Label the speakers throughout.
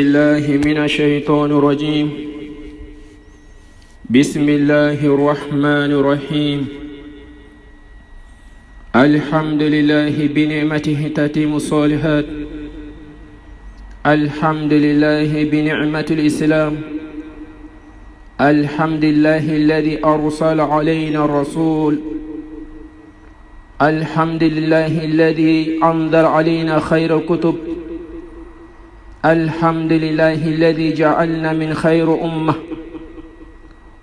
Speaker 1: الله من الشيطان الرجيم. بسم الله الرحمن الرحيم. الحمد لله بنعمته تتم الصالحات. الحمد لله بنعمة الإسلام. الحمد لله الذي أرسل علينا الرسول. الحمد لله الذي أنزل علينا خير الكتب. الحمد لله الذي جعلنا من خير أمة،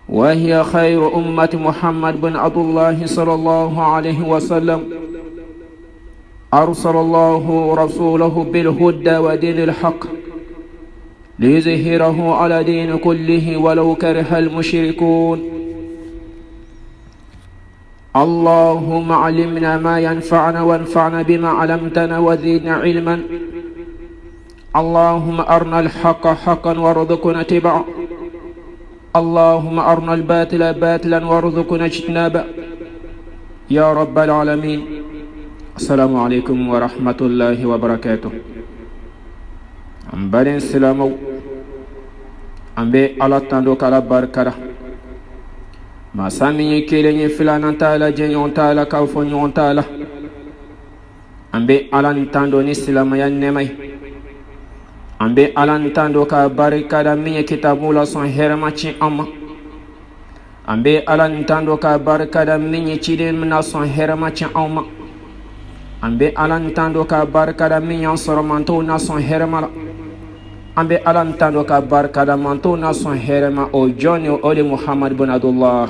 Speaker 1: وهي خير أمة محمد بن عبد الله صلى الله عليه وسلم. أرسل الله رسوله بالهدى ودين الحق ليظهره على دين كله ولو كره المشركون. اللهم علمنا ما ينفعنا وانفعنا بما علمتنا وزدنا علما. اللهم أرنا الحق حقا وارزقنا اتباعه. اللهم أرنا الباطل باطلا وارزقنا اجتنابه يا رب العالمين. السلام عليكم ورحمة الله وبركاته. أمبارين سلامو أمبي على تندو كلا بركة ما سامي كيلين فلانا تالا جنيون تالا كوفون تالا أمبي على تندو نسلام ينمي ambe alantando ka barika da miye kitabu la son hermachi amma ambe alantando ka barika da miye chiden na son hermachi amma ambe alantando ka barika da miye soromanto na son hermala ambe alantando ka barika da manto na son herma o joni o le Muhammad bin Abdullah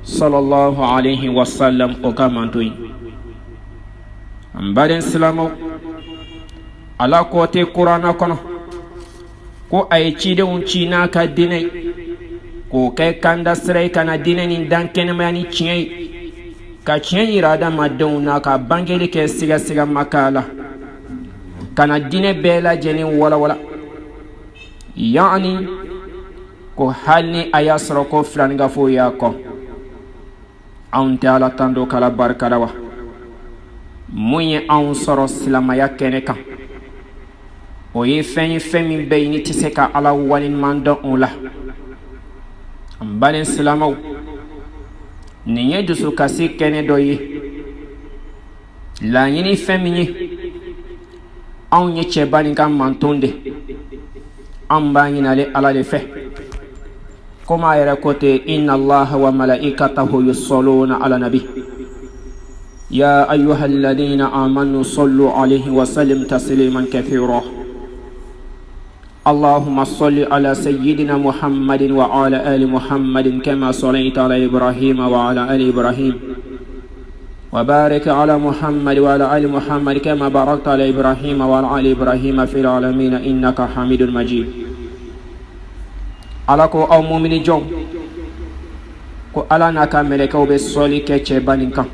Speaker 1: sallallahu alaihi wasallam o kamantoi ambaren salamo ala kote Qur'ana kono ko ay ciidewun ciina ka dinay ko kay kanda sray kana dinani dankene mani ciey ka ciey irada maduna ka bangeli ke siga siga makala kana dine bela jeni wala yani ko halni ayasro ko franga fo ya ko ante ala tando kala barkada wa munye an soro silamaya kene kan o ye fɛn min bɛ yen ni tɛ se ka ala waleɲuman dɔn o la. An baden silamɛw, nin ye dusukasi kɛnɛ dɔ ye. Laɲini fɛn min ye anw ye cɛba nin ka manton de. An b'a ɲinale ala de fɛ. Komi a yɛrɛ ko ten inna allaha wa malaikatahu yusalluna ala nabi. Ya ayyuha alladhina amanu sallu alayhi wa sallim tasliman kathira. اللهم صل على سيدنا محمد وعلى آل محمد كما صليت على إبراهيم وعلى آل إبراهيم وبارك على محمد وعلى آل محمد كما باركت على إبراهيم وعلى آل إبراهيم في العالمين إنك حميد مجيد. alako aw mumini jɔn ko ala n'a ka mɛlɛkɛw bɛ sɔli kɛ cɛba nin kan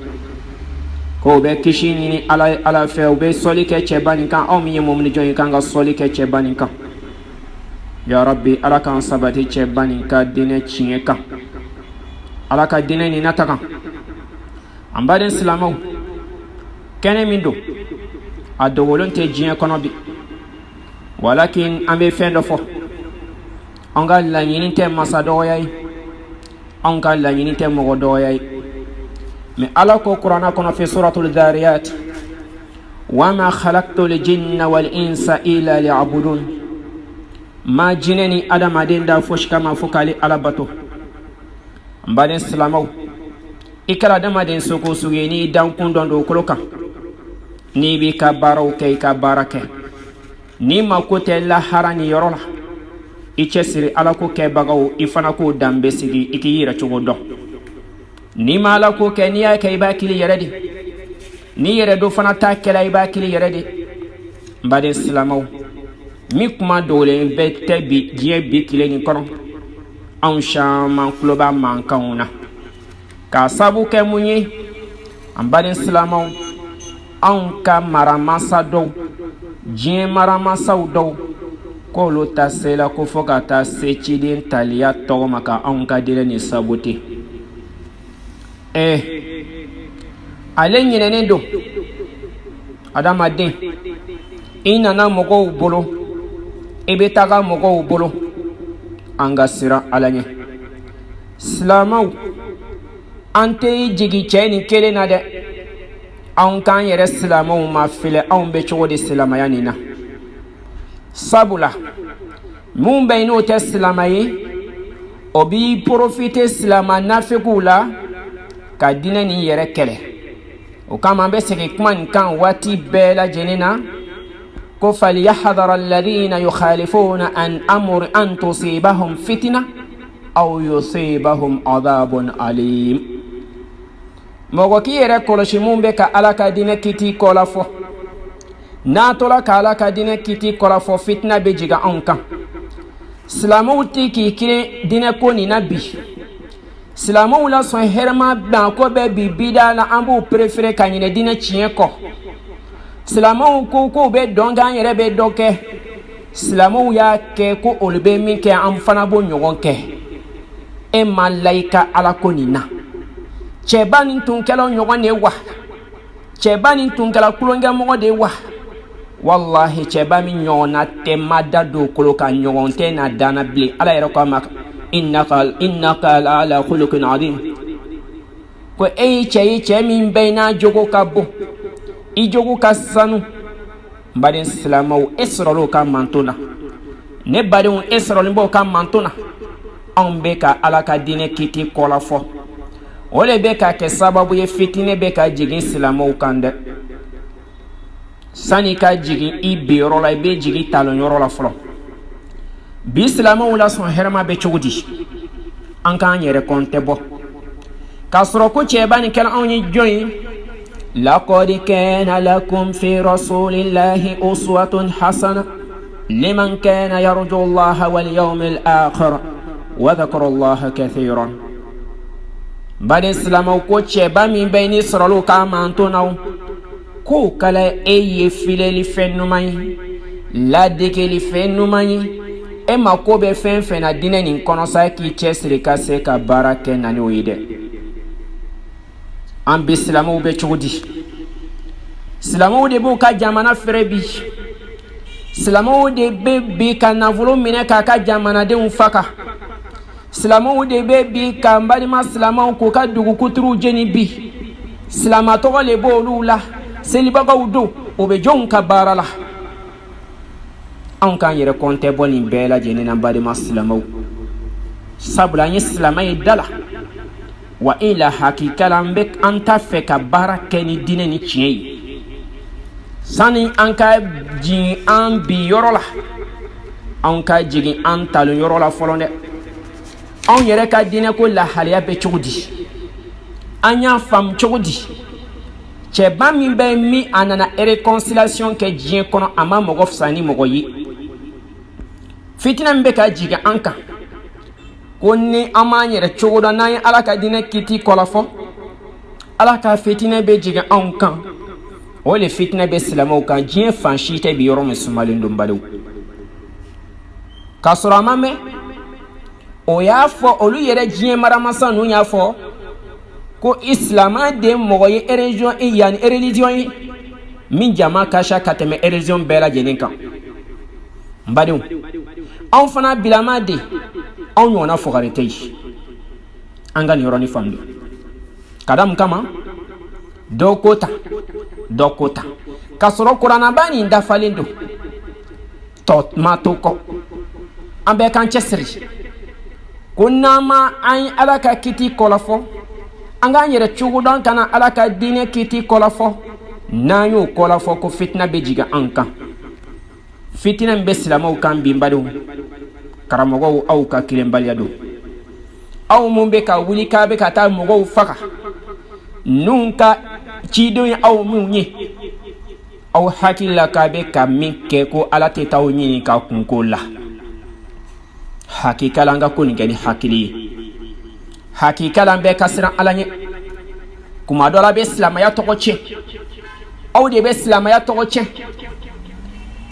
Speaker 1: ko u bɛ kisi ɲini ala fɛ u bɛ sɔli kɛ cɛba nin kan aw min ye mumini jɔn ye kan ka sɔli kɛ cɛba nin kan. Ya Rabbi, ala kan sabati cɛba nin ka dinɛ tiɲɛ kan, ala ka dinɛ nin nata kan. An baden silamɛw, kɛnɛ min don a dogolen tɛ diɲɛ kɔnɔ bi, walakin an bɛ fɛn dɔ fɔ. An ka laɲini tɛ masa dɔgɔya ye, an ka laɲini tɛ mɔgɔ dɔgɔya ye. Mais ala ko Qur'ana kɔnɔ fi suratul Dhariyat, wa ma khalaqtul jinna wal insa illa liya'budun. ma jinɛ ni adamaden da fosi kama fo k'ale ala bato. N baden silamɛw, i kɛra adamaden sugu sugu ye n'i dankun dɔn dugukolo kan, n'i b'i ka baaraw kɛ i ka baara kɛ, n'i mako tɛ lahara ni yɔrɔ la, i cɛsiri ala ko kɛbagaw i fana k'o danbe sigi i k'i yɛrɛ cogo dɔn. N'i ma ala ko kɛ n'i y'a kɛ i b'a kili yɛrɛ de, n'i yɛrɛ do fana t'a kɛla i b'a kili yɛrɛ de. N baden silamɛw, mi kuma dogolen bɛ tɛ bi diɲɛ bi tile nin kɔnɔ anw caman tulo b'a mankanw na k'a sabu kɛ mun ye an baden silamɛw anw ka maramasa dɔw diɲɛ maramasaw dɔw k'olu ta sela ko fɔ ka taa se ciden taliya tɔgɔ ma ka anw ka dinɛ nin sabote. Ale ɲinɛnen don adamaden i nana mɔgɔw bolo ebe taga mɔgɔw bolo an ka siran Ala ɲɛ. Silamɛw an tɛ jigi cɛ ni kelen na dɛ. Anw k'an yɛrɛ silamɛw ma filɛ anw bɛ cogo di silamɛya nin na. Sabula mun bɛ n'o tɛ silamɛ ye o b'i profiter silamɛ nafigiw la ka diinɛ nin yɛrɛ kɛlɛ. O kama an bɛ segin kuma nin kan waati bɛɛ lajɛlen na ko falyahdhara alladhina yukhalifuna an amri an tusibahum fitna aw yusibahum adhabun alim. Mɔgɔ k'i yɛrɛ kɔlɔsi mun bɛ ka Ala ka diinɛ kiti kɔla fɔ. N'a tola ka Ala ka diinɛ kiti kɔla fɔ fitna bɛ jigin anw kan. Silamɛw tɛ k'i kilen diinɛ ko nin na bi. Silamɛw la sɔn hɛrɛma ban ko bɛ bi bida la an b'u préférer ka ɲinɛ diinɛ tiɲɛ kɔ. Silamɛw ko k'u bɛ dɔn kɛ an yɛrɛ bɛ dɔ kɛ. Silamɛw y'a kɛ ko olu bɛ min kɛ an fana b'o ɲɔgɔn kɛ. E ma layika Ala ko nin na. Cɛba nin tun kɛla ɲɔgɔn de wa? Cɛba nin tun kɛla kulonkɛmɔgɔ de wa? Wallahi cɛba min ɲɔgɔnna tɛ ma da don kolo kan ɲɔgɔn tɛ na danna bilen. Ala yɛrɛ ko a ma innaka ala khuluqin azim. Ko e ye cɛ ye cɛ min bɛɛ n'a jogo ka bon. I jogo ka sanu. N baden silamɛw e sɔrɔla o ka manto na. Ne badenw e sɔrɔlen b'o ka manto na. Anw bɛ ka Ala ka diinɛ kiti kɔla fɔ. O le bɛ ka kɛ sababu ye fitinɛ bɛ ka jigin silamɛw kan dɛ. Sani ka jigin I biyɔrɔ la I bɛ jigin talonyɔrɔ la fɔlɔ. Bi silamɛw la sɔn hɛrɛma bɛ cogo di? An k'an yɛrɛ kɔntɛ bɔ. K'a sɔrɔ ko cɛba nin kɛla anw ye jɔn ye? لقد كان لكم في رسول الله أسوة حسنة لمن كان يرجو الله واليوم الآخر وذكر الله كثيرا. بعد السلام ko cɛba min bɛ ni sɔrɔlu ka manto na ko kala e ye filɛli fɛn ɲuman ye ladegeli fɛn ɲuman ye e ma ko bɛ fɛn fɛn na diinɛ nin kɔnɔ sa k'i cɛsiri ka se ka baara kɛ na n'o ye dɛ. An bi silamɛw bɛ cogo di? Silamɛw de b'u ka jamana fɛrɛ bi. Silamɛw de bɛ bi ka nafolo minɛ k'a ka jamanadenw faga. Silamɛw de bɛ bi ka n balima silamɛw k'u ka dugukuturu jeni bi. Silama tɔgɔ le b'olu la. Selibagaw don o bɛ jɔnw ka baara la. Anw k'an yɛrɛ kɔntɛ bɔ nin bɛɛ lajɛlen na n balima silamɛw. Sabula an ye silamɛ ye da la. Wa ila hakika la an bɛ an ta fɛ ka baara kɛ ni diinɛ ni tiɲɛ ye. Sani an ka jigin an bi yɔrɔ la an ka jigin an talon yɔrɔ la fɔlɔ dɛ. Anw yɛrɛ ka diinɛ ko lahaliya bɛ cogo di? An y'a faamu cogo di? Cɛba min bɛ min a nana réconciliation kɛ diɲɛ kɔnɔ a ma mɔgɔ fisa ni mɔgɔ ye. Fitina min bɛ ka jigin an kan ko ni an m'an yɛrɛ cogo dɔn n'an ye Ala ka diinɛ kiti kɔla fɔ Ala ka fitinɛ bɛ jigin anw kan. O le fitinɛ bɛ silamɛw kan diɲɛ fan si tɛ bi yɔrɔ min sumalen don baliw. K'a sɔrɔ a ma mɛn o y'a fɔ olu yɛrɛ diɲɛ maramasa ninnu y'a fɔ ko silamɛ de mɔgɔ ye yani religion ye min jama ka ca ka tɛmɛ religion bɛɛ lajɛlen kan. N badenw anw fana bilama de anw ɲɔgɔnna fugari tɛ yen. An ka nin yɔrɔnin faamu. Ka da mun kama dɔ ko tan dɔ ko tan k'a sɔrɔ kuranaba nin dafalen don tɔ ma to kɔ. An bɛɛ k'an cɛsiri ko n'an ma an ye Ala ka kiti kɔlɔfɔ an k'an yɛrɛ cogo dɔn ka na Ala ka diinɛ kiti kɔlɔfɔ. N'an y'o kɔlɔfɔ ko fitina bɛ jigin an kan. Fitina min bɛ silamɛw kan bi n badenw karamɔgɔw aw ka kilenbaliya don. Aw mun bɛ ka wuli k'a bɛ ka taa mɔgɔw faga ninnu ka cidenw ye aw minnu ye aw hakili la k'a bɛ ka min kɛ ko Ala tɛ taa aw ɲini ka kunko la. Hakika la an ka ko nin kɛ ni hakili ye. Hakika la an bɛɛ ka siran Ala ɲɛ. Kuma dɔ la a bɛ silamɛya tɔgɔ tiɲɛ. Aw de bɛ silamɛya tɔgɔ tiɲɛ.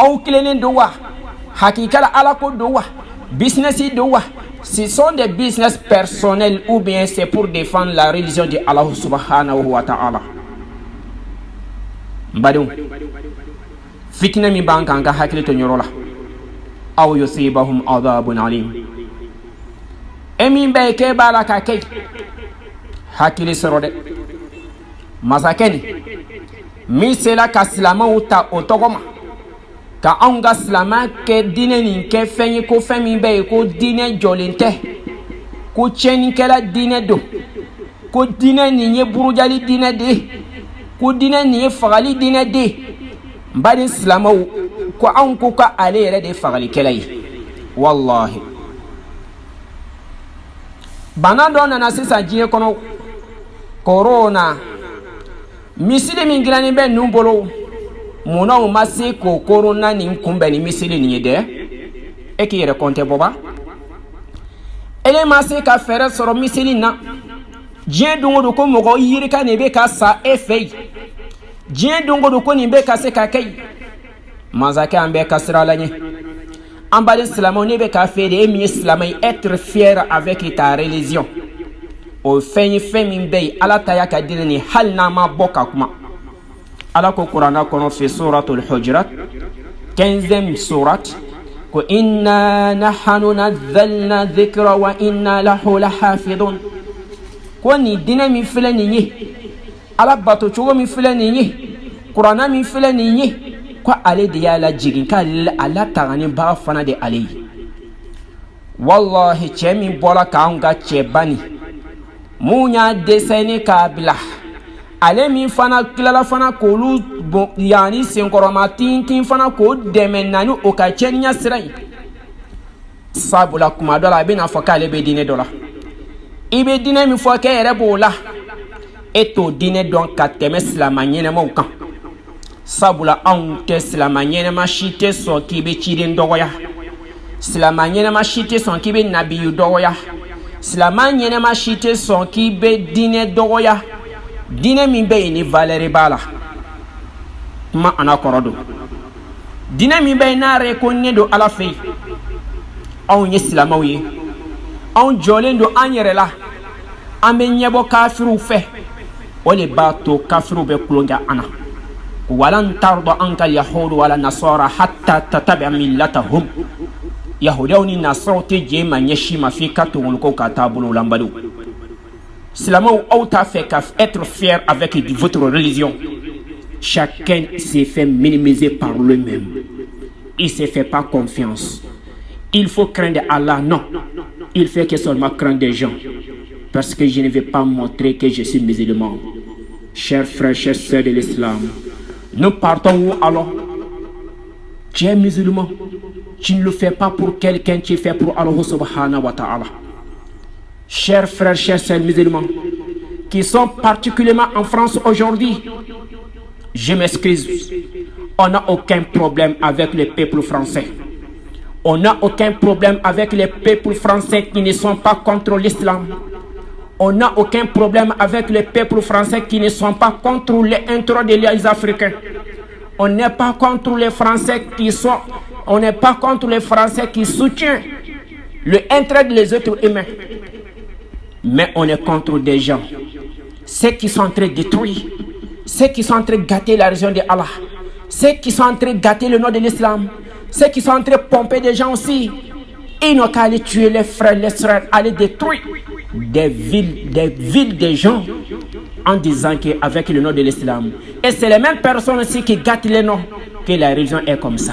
Speaker 1: Aw kilennen don wa? Hakika la Ala ko don wa? Business don wa? Ce sont des business personnels ou bien c'est pour défendre la religion de Allah subhanahu wa ta'ala. Mbadou fitina mi b'an kan ka hakili to ɲɔrɔ la. أو يصيبهم عذاب عليم أمين بيكي بالا كي hakili sɔrɔ dɛ masakɛ ni min sela ka silamɛw ta o tɔgɔ ma ka anw ka silamɛ kɛ diinɛ nin kɛ fɛn ye ko fɛn min bɛ ye ko diinɛ jɔlen tɛ ko tiɲɛnikɛla diinɛ don ko diinɛ nin ye burujali diinɛ de ye ko diinɛ nin ye fagali diinɛ de ye n bani silamɛw ko anw ko ka ale yɛrɛ de ye fagalikɛla ye wallahi bana dɔ nana sisan diɲɛ kɔnɔ corona misili min gilanin bɛ ninnu bolo munna u ma se k'o corona nin kunbɛn ni misili nin ye dɛ e k'i yɛrɛ kɔntɛ bɔba ele ma se ka fɛɛrɛ sɔrɔ misili na diɲɛ don o don ko mɔgɔ yirika nin bɛ ka sa e fɛ yen diɲɛ don o don ko nin bɛ ka se ka kɛ yen masakɛ an bɛɛ ka sira la ɲɛ an bali silamɛw ne bɛ k'a fɛ de e min ye silamɛ ye être fier avec ta religion o fɛn ye fɛn min bɛ yen ala ta y'a ka diinɛ nin hali n'a ma bɔ ka kuma ala ko kuranna kɔnɔ fi suratul hujurat 15e surat ko inna nahnu nazzalna dhikra wa inna lahu lahafidun ko nin diinɛ min filɛ nin ye ala bato cogo min filɛ nin ye kuranna min filɛ nin ye ko ale de y'a lajigin k'ale ala tagani baga fana de ale ye wallahi cɛ min bɔra k'anw ka cɛba nin mun y'a dɛsɛni k'a bila ale min fana tilala fana k'olu yani senkɔrɔma tintin fana k'o dɛmɛ na ni o ka cɛniya sira ye sabula kuma dɔ la a bɛna fɔ k'ale bɛ diinɛ dɔ la i bɛ diinɛ min fɔ k'e yɛrɛ b'o la e t'o diinɛ dɔn ka tɛmɛ silamɛ ɲɛnɛmaw kan sabula anw tɛ silamɛ ɲɛnɛma si tɛ sɔn k'i bɛ ciden dɔgɔya silamɛ ɲɛnɛma si tɛ sɔn k'i bɛ nabiyu dɔgɔya silamɛ ɲɛnɛma si tɛ sɔn k'i bɛ diinɛ dɔgɔya diinɛ min bɛ yen ni valeur b'a la kuma ana kɔrɔ don diinɛ min bɛ yen n'a yɛrɛ ko ne don ala fɛ yen anw ye silamɛw ye anw jɔlen don an yɛrɛ la an bɛ ɲɛbɔ kafiriw fɛ o de b'a to kafiriw bɛ tulonkɛ an na walan tarda anka yahudu wala nasara hatta tatabia millatahum yahudiyaw ni nasaraw tɛ jɛ ma ɲɛsi ma f'i ka tongoloko ka taabolo lanbaliw silamɛw aw t'a fɛ ka être fier avec votre religion chacun s'est fait minimiser par lui-même il se fait pas confiance il faut craindre Allah non il fait que seulement craindre des gens parce que je ne vais pas montrer que je suis musulman chers frères chers sœurs de l'islam nous partons où alors tu es musulman tu ne le fais pas pour quelqu'un, tu le fais pour Allah subhanahu wa ta'ala. Chers frères, chers sœurs musulmans, qui sont particulièrement en France aujourd'hui, je m'excuse, on n'a aucun problème avec le peuple français. On n'a aucun problème avec les peuples français qui ne sont pas contre l'islam. On n'a aucun problème avec les peuples français qui ne sont pas contre les intérêts des Africains. On n'est pas contre les Français qui sont... On n'est pas contre les Français qui soutiennent l'intérêt des êtres humains. Mais on est contre des gens. Ceux qui sont en train de détruire. Ceux qui sont en train de gâter la religion de Allah. Ceux qui sont en train de gâter le nom de l'islam. Ceux qui sont en train de pomper des gens aussi. Ils n'ont qu'à aller tuer les frères, les sœurs, aller détruire des villes des gens en disant qu'avec le nom de l'islam. Et c'est les mêmes personnes aussi qui gâtent les noms que la religion est comme ça.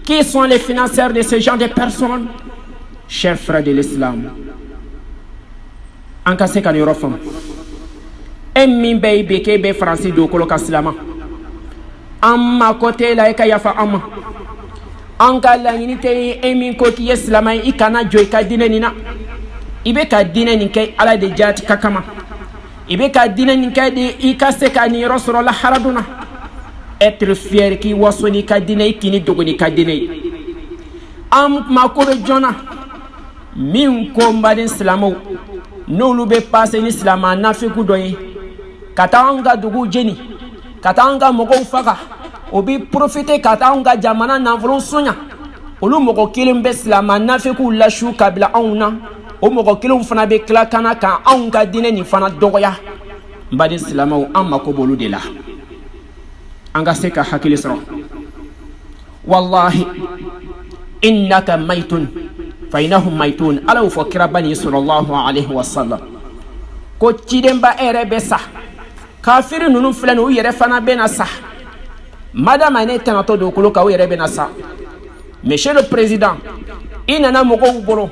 Speaker 1: Qui sont les financiers de ce genre de personnes? Chers frères de l'islam. En cas de Yorofam. Et Mimbe Beke Francis de Koloka Slama. Amma côté la Eka Yafa Amma. Anga la unité Emin Koti Slama Ikana Joika Dinenina. Ibeka Dineninke ala de Jat Kakama. Ibeka Dineninke de Ikaseka ni Rosrola Haraduna. Être fier qui wasoni ka dine kini dogoni ka dine am makobe jona min ko mbaden islamo no lube passe ni islama nafiku doyi katanga dugu jeni katanga mogo faga obi profiter katanga jamana na vron sonya olu mogo kilim be islama nafiku la shu kabila auna o mogo kilim fana be kla kana ka anga dine ni fana dogoya mbaden islamo am makobolu de la anga se ka hakili sɔrɔ wallahi innaka maytun fa innahum maytun ala fo kira bani sallallahu alaihi wasallam ko cidemba ere be sa kafiri nunu filɛ u yɛrɛ fana bena sa madama ne tɛngatɔ dugukolo kan u yɛrɛ bena sa. Monsieur le président i nana mɔgɔw bolo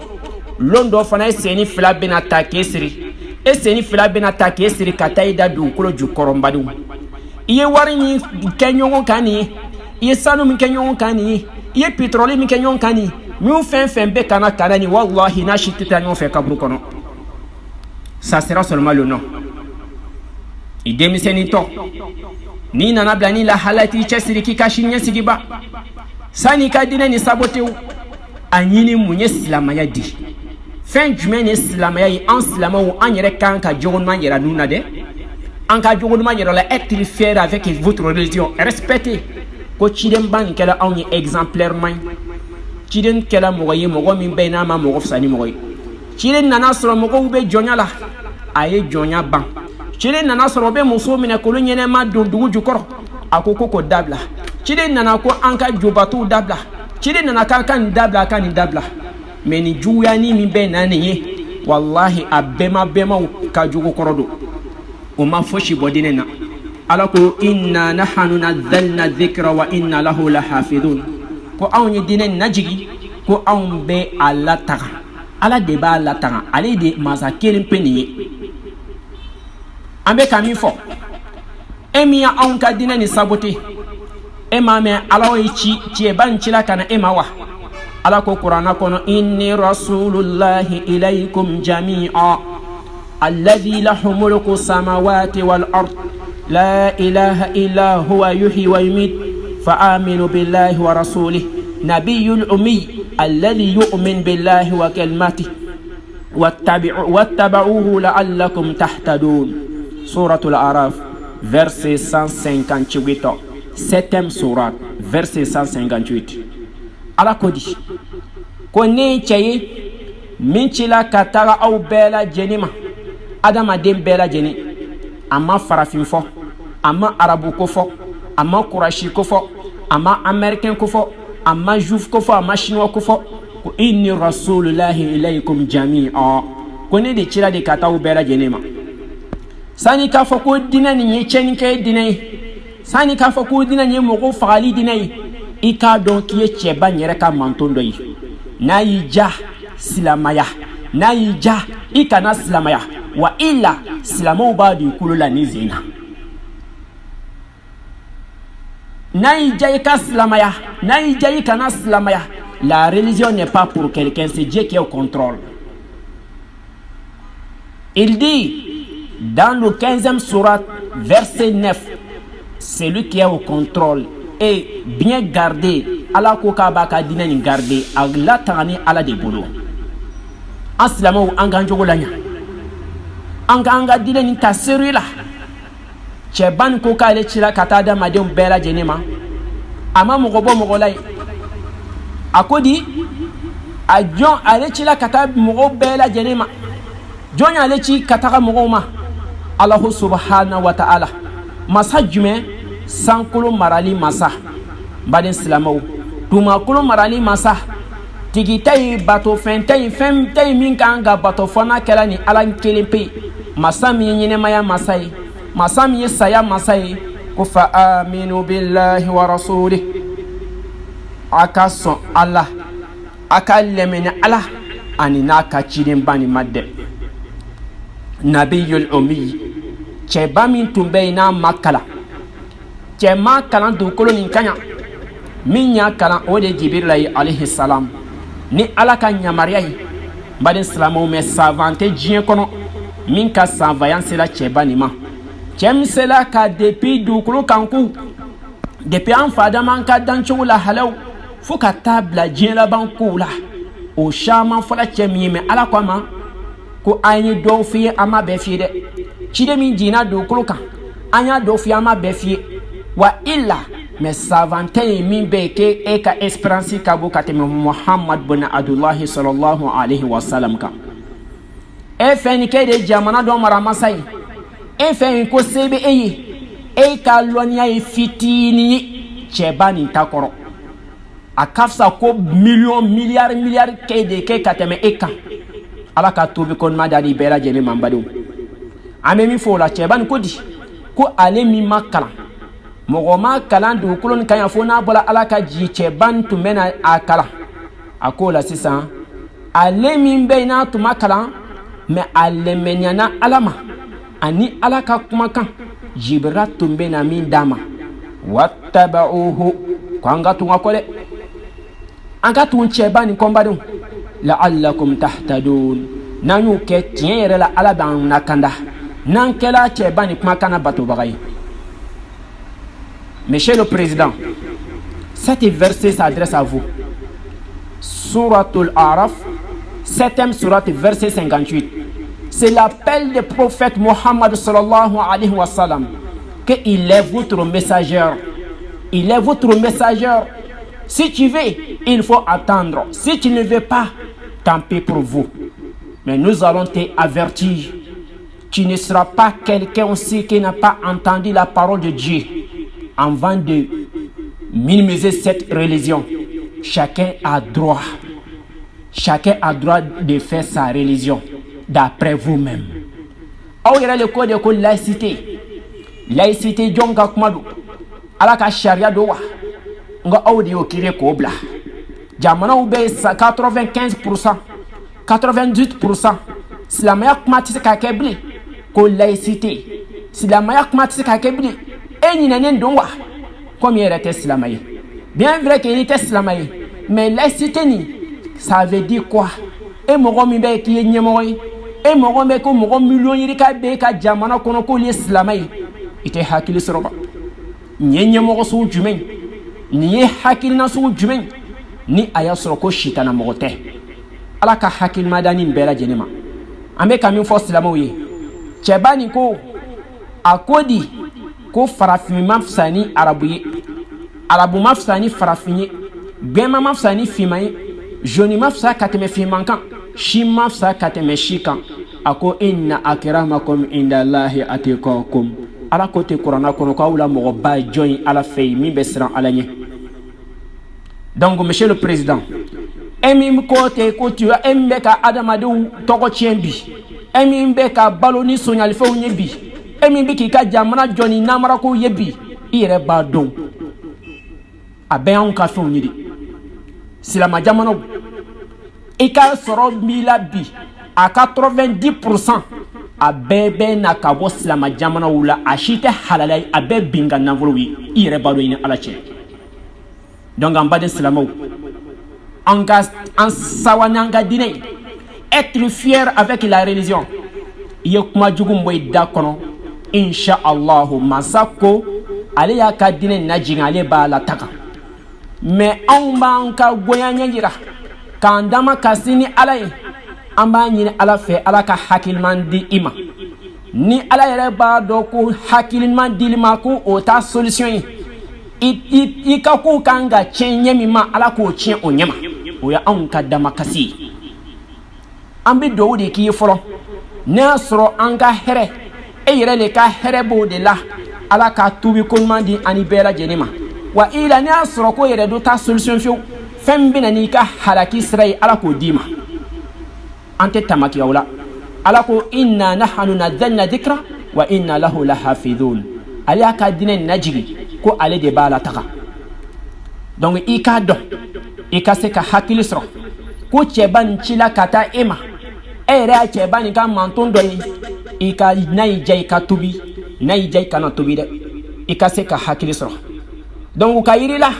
Speaker 1: lon dɔ fana seni fila bena ta k'e siri seni fila bena ta k'e siri ka taa i da dugukolo jukɔrɔnbaliw i ye wari min kɛ ɲɔgɔn kan nin ye i ye sanu min kɛ ɲɔgɔn kan nin ye i ye pétrole min kɛ ɲɔgɔn kan nin min fɛn fɛn bɛ kana kana nin wallahi n'a si tɛ taa ɲɔgɔn fɛ kaburu kɔnɔ. Ça sera seulement le nom. I denmisɛnnin tɔ n'i nana bila ni lahala t'i cɛsiri k'i ka sini ɲɛsigi ba sani ka diinɛ ni sabotew a ɲini mun ye silamaya di fɛn jumɛn ye silamaya ye an silamɛw an yɛrɛ kan ka jogo ɲuman yira nun na dɛ an ka jogo ɲuman yira la être fier avec votre religion respectez ko ciden ba nin kɛla anw ye exemplaire man ciden kɛla mɔgɔ ye mɔgɔ min bɛ n'a ma mɔgɔ fisa ni mɔgɔ ye ciden nana sɔrɔ mɔgɔw bɛ jɔnya la a ye jɔnya ban ciden nana sɔrɔ bɛ muso minɛ kolo ɲɛnɛma don dugu jukɔrɔ a ko ko dabila ciden nana ko an ka jobatuw dabila ciden nana k'an ka nin dabila a ka nin dabila mais nin juguyani min bɛ na nin ye wallahi a bɛɛmaw ka jugu kɔrɔ don o ma fosi bɔ diinɛ na ala ko inna nahanu nazzalna dhikra wa inna lahu lahafidun ko anw ye diinɛ nin najigi ko anw bɛ a lataga ala de b'a lataga ale de masa kelen pe nin ye an bɛ ka min fɔ e min y'anw ka diinɛ ni sabote e m'a mɛn ala ye cɛba nin cila ka na e ma wa ala ko kuranna kɔnɔ inni rasulullahi ilaykum jami'a alladhi lahu mulku samawati wal ard la ilaha illa huwa yuhyi wa yumit fa aminu billahi wa rasulih nabiyyul ummi alladhi yu'min billahi wa kalimatihi wattaba'uhu la'allakum tahtadun. Suratul Araf verset 158 septième sourate verset 158 ala ko di ko ne cɛ ye min cila ka taga aw bɛɛ lajɛlen ma adamaden bɛɛ lajɛlen a ma farafin fɔ a ma arabu ko fɔ a ma kurasi ko fɔ a ma américain ko fɔ a ma juif ko fɔ a ma chinois ko fɔ ko inni rasulullahi ilaykum jami'a ko ne de cila de ka taa aw bɛɛ lajɛlen ma sani k'a fɔ ko diinɛ nin ye tiɲɛnikɛ ye diinɛ ye sani k'a fɔ ko diinɛ nin ye mɔgɔw fagali diinɛ ye i k'a dɔn k'i ye cɛba nin yɛrɛ ka manton dɔ ye n'a y'i ja silamaya n'a y'i ja i kana silamaya wa i la silamɛw b'a don i kulo la ni zen na n'a y'i ja i ka silamaya n'a y'i ja i kana silamaya la religion n'est pas pour quelqu'un c'est Dieu qui est au contrôle. Il dit dans le 15e sourate, verset 9, celui qui est au contrôle et bien gardé, Allah ko ka ba ka dina ni gardé, Allah tani ala de bolo. Aslamo anga njogo lanya. Anga dina ni tasiri la. Cheban ko ka le chila kata da madem bela jenema. Ama mogobo mogolai. Akodi a jon ale chila kata mogo bela jenema. Jon ale chi kata mogo ma. Allah subhanahu wa ta'ala masa jumɛn sankolo marali masa baden silamɛw tumakolo marali masa tigi ta ye bato fɛn ta ye min kan ka bato fana kɛla ni ala kelen pe masa min ye ɲɛnɛmaya masa ye masa min ye saya masa ye ko fa aminu billahi wa rasulih a ka sɔn ala a ka lɛmɛni ala ani n'a ka cidenba ni ma dɛ nabiyul ummi cɛba min tun bɛ yen n'a ma kalan cɛ ma kalan dugukolo nin kaɲa min y'a kalan o de ye Jibirila ye alayhi salam ni ala ka yamaruya ye n baden silamɛw mɛ savant tɛ diɲɛ kɔnɔ min ka savaya sera cɛba nin ma cɛ min sera ka depuis dugukolo kan ku depuis an fadama an ka dancogo la halaw fo ka taa bila diɲɛ laban kow la o caman fɔla cɛ min ye mɛ ala ko a ma ko an ye dɔw f'i ye an ma bɛɛ f'i ye dɛ ciden min jiginna dugukolo kan an y'a dɔw f'i ye an ma bɛɛ f'i ye wa i la mɛ savantɛ ye min bɛ yen k'e ka espérance ka bon ka tɛmɛ Muhammad bin Abdullahi sallallahu alayhi wa sallam kan e fɛ nin k'e de ye jamana dɔ maramasa ye e fɛ nin ko se bɛ e ye e ka lɔnniya ye fitinin ye cɛba nin ta kɔrɔ a kafsa ko million milliard ke de ke kateme eka ala ka tubi kon madani bela jeni mambadu ame mi fo la cheban ko di ko ale mi makala mogo ma kalan du kulon kan ya fo na bola ala ka ji cheban tu mena akala akola sisan ale mi be na tu makala me ale menyana alama ani ala ka kuma kan jibra tumbe na min dama wattaba'uhu kwanga tunga kole anga tun cheba ni kombadun la'allakum tahtadun nanu ke tiere la ala ban nakanda nan kela cheba ni kuma kana bato bagay. Monsieur le Président, cet verset s'adresse à vous. Suratul Araf, 7e sourate, verset 58. C'est l'appel du prophète Mohammed sallallahu alayhi wa sallam, qu'il est votre messager. Il est votre messager. Si tu veux, il faut attendre. Si tu ne veux pas, tant pis pour vous. Mais nous allons t'avertir. Tu ne seras pas quelqu'un aussi qui n'a pas entendu la parole de Dieu avant de minimiser cette religion. Chacun a droit. Chacun a droit de faire sa religion d'après vous-même. Or, il y a le code de laïcité. Laïcité, Djonga Kmadou. Alaka Sharia Dowa. Nga audio kire kobla. Jamana oube 95%, 98%. Silamaya Kmatisi Kakebli. Ko laïcité. Silamaya Kmatisi Kakebli. Et ni nanen donwa. Combien était Silamaye? Bien vrai qu'il était Silamaye. Mais laïcité ni. Ça veut dire quoi? Et mon mibe qui est nyemoy. Et mon mibe ko mon million yirika be ka jamana kono ko l'islamay. Ite hakili soroba. Nyenye mo so jumen. Ni hakili na so jumen. Ni aya soroko shitana mogote. Ala ka hakil madani mbela jenema. Ambe kamin fo islamawi. Chebani ko akodi ko farafimi mafsani arabuye. Arabu mafsani farafini. Bema mafsani fimayi. Joni mafsa kateme fimankan. Shi mafsa kateme shikan. Ako inna akramakum indallahi atqakum. Ala kote Qur'ana kono ka wula mogo ba join ala fay mi besran ala nye. Donc monsieur le président, emi kote ko tu embe ka adamadu togo tienbi. Emi mbe ka baloni sonyal fe onyebi. Emi bi ki ka jamana joni namara ko yebi. Ire ba don. Abe an ka fe onyidi. Silama jamana ika soro mila bi à 90% a bebe na kabo silama jamana wula a shite halalai a be binga nangolowi ire bado ina alache. Donc en bas de silama en sawananga dine être fier avec la religion yekuma jugu mboy dakono insha Allah masako ale ya ka dine na jingale ba la taka. Mais on ba ka goyanya ngira kandama kasini alaye amba nyine ala fe ala ka hakilman di ima ni ala yere ba do ko hakilman di ma ko o ta solution i ka ko kanga chenye mi ma ala ko chen onyema o ya an ka dama kasi ambi do de ki folo na soro anga here e yere le ka here bo de la ala ka tubi ko mandi ani bela jenema wa ila ni asoro ko yere do ta solution fiu fembina ni ka haraki srai ala ko dima ante tamaki wala ala ko inna nahnu nazzalna dhikra wa inna lahu lahafizun ala ka dinen najigi ko ale de bala taka. Donc i ka do i ka se ka hakili sro ko cheban chila kata ema ere a chebani ka manton do i ka nay jay ka tubi nay jay kana tubi de i ka se ka hakili sro. Donc ka yiri la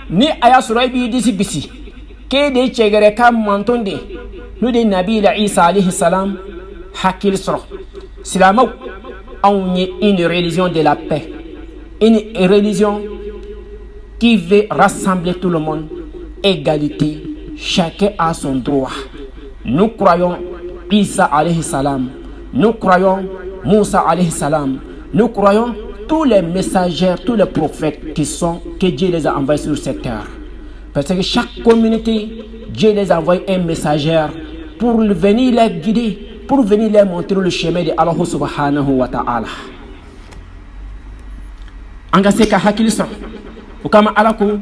Speaker 1: ni aya sura bi disi bisi ke de chegere ka manton de nous de Nabi Isa alayhi salam hakil soro silama on est une religion de la paix, une religion qui veut rassembler tout le monde, égalité, chacun a son droit. Nous croyons Isa alayhi salam, nous croyons Moussa alayhi salam, nous croyons tous les messagers, tous les prophètes que Dieu les a envoyés sur cette terre. Parce que chaque communauté, Dieu les a envoyé un messager pour venir les guider, pour venir les montrer le chemin de Allah subhanahu wa ta'ala. Anga se ka hakili so وكما ألكم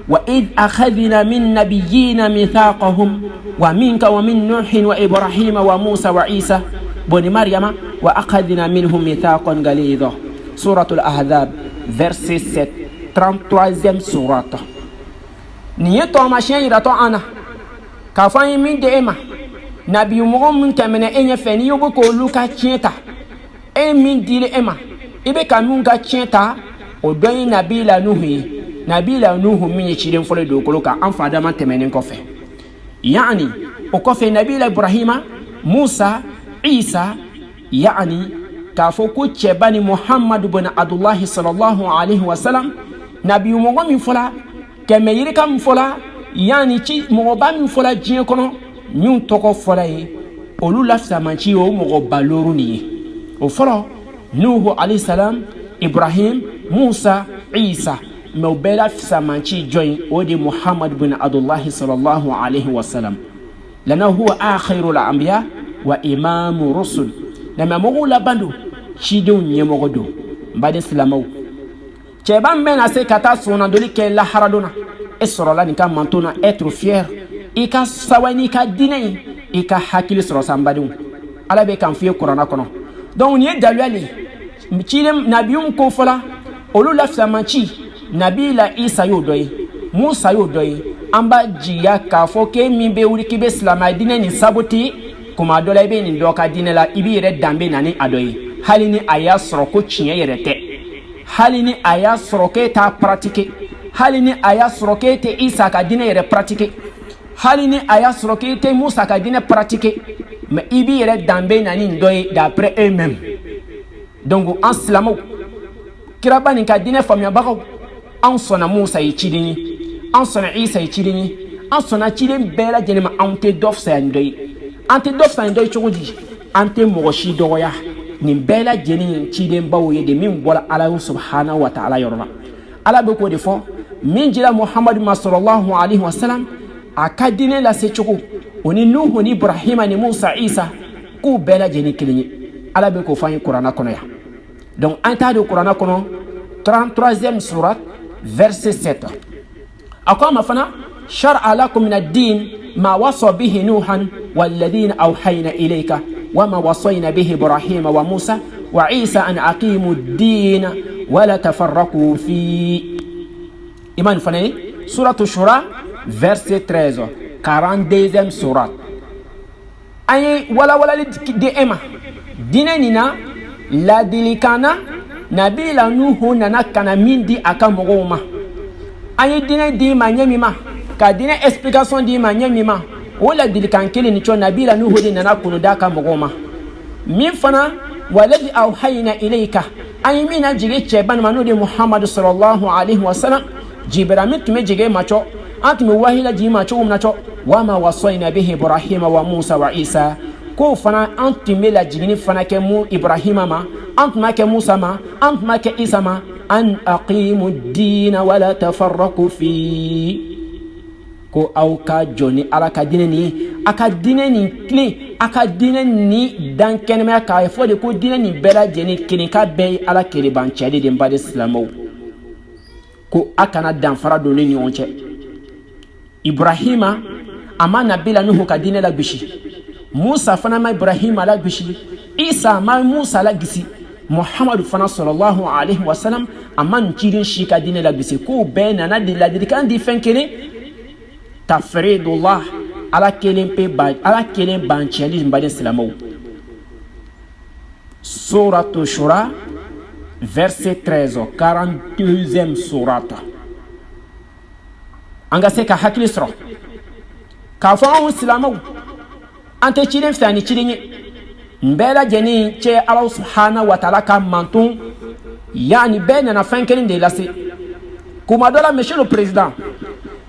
Speaker 1: وإذ أخذنا من نبيين ميثاقهم ومنك ومن نوح وإبراهيم وموسى وعيسى بن مريم وأخذنا منهم ميثاقا غليظا سورة الأحزاب verset 7 33e sourate نيتو ماشين يراتو أنا كافاني من ديما نبي مغم تمنى إني فني يبكو لوكا تشيتا إيه من دير إما إبه كامونكا تشيتا ودوي نبي لا نوحي نبي لا نوح من يشيرين فولي دوكولوكا أنفا داما تمنين كوفي يعني وكوفي نبي لا إبراهيم موسى عيسى يعني كافوكو تشيباني محمد بن عبد الله صلى الله عليه وسلم نبي مغم فولا كما يريكا مفولا يعني تي مغبام فولا جيكونو نيون توكو فولاي اولو لافسا مانشي او مغو بالوروني او فلو نوح عليه السلام ابراهيم موسى عيسى موبلا فسا مانشي جوين ودي محمد بن عبد الله صلى الله عليه وسلم لانه هو اخر الانبياء وامام الرسل لما مغولا باندو شيدون يمغدو بعد اسلامو تشيبان بين اسي كاتا سونا دولي كي لا حرادونا اسرولا نكا مانتونا être fier ika sawani ka dinai ika hakili soro sambadun ala be kan fiye qur'ana kono donc ni dalwali chilem nabiyum ko fola olu lafsa manchi nabi la isa yodoy musa yodoy amba jiya ka foke mi be wuri kibe islam dinai ni saboti kuma dola be ni doka dinai la ibi re dambe nani adoy halini aya soro ko chiye yerete halini aya soro ke ta pratique halini aya soro ke te isa ka dinai re pratique halini aya soroke te Musa ka dine pratiquer mais ibi yere dambe nani ndoy d'après eux-mêmes donc en islamo kirabani ka dine famia bako en sona Musa yichidini en sona Isa yichidini en sona chidin bela jenema ante dof sa ndoy ante dof sa ndoy chogodi ante mogoshi doya ni bela jeni chidin bawo ye de min bola ala subhanahu wa ta'ala yorna ala be ko defo min jira Muhammad sallallahu alaihi wasallam akadine la sechugo oni nuhu ni ibrahima ni musa isa ku bela jeni kilinyi ala be ko fany qur'ana kono ya donc anta de qur'ana kono 33e surat verset 7 akoma fana shar'a lakum min ad-din ma wasa bihi nuhan walladhina awhayna ilayka wama wasayna bihi ibrahima wa musa wa isa an aqimu ad-din wa la tafarraqu fi iman fana suratu shura verset 13 42e surat ay wala de ema dinenina la dilikana nabila nuhu nana kana mindi aka mogoma ay dine di manyamima ka dine explication di manyamima wala dilikan kele ni cho nabila nuhu de nana kunu daka mogoma min fana waladi awhayna ilayka ay mina jige cheban manudi muhammad sallallahu alaihi wasallam jibril tume jige macho antime wahila jima cho umnacho wama wasayna bihi ibrahima wa musa wa isa ko fana antime la jigini fana ke mu ibrahima ma antuma ke musa ma antuma ke isa ma an aqimu ad-din wa la tafarraqu fi ko auka joni ala ka dineni aka dineni kle aka dineni dan kenema ka fo de ko dineni bela jeni kinika be ala kele ban chede de mbade islamo ko akana dan fara do ni onche ibrahima ama nabila nuhu ka dine la bishi musa fana ma ibrahima la bishi isa ma musa la gisi muhammad fana sallallahu alaihi wasallam ama nkirin shi ka dine la bisi ko bena na de la dikan di fenkene tafridullah ala kelen pe ba ala kelen bancheli mbade islamo suratu shura verset 13 42e surata anga se ka hakili soro ka fo on islamo ante chilen fani chilinye mbela jeni che Allah subhanahu wa ta'ala ka mantun yani bena na fankelin de lase kuma dola monsieur le président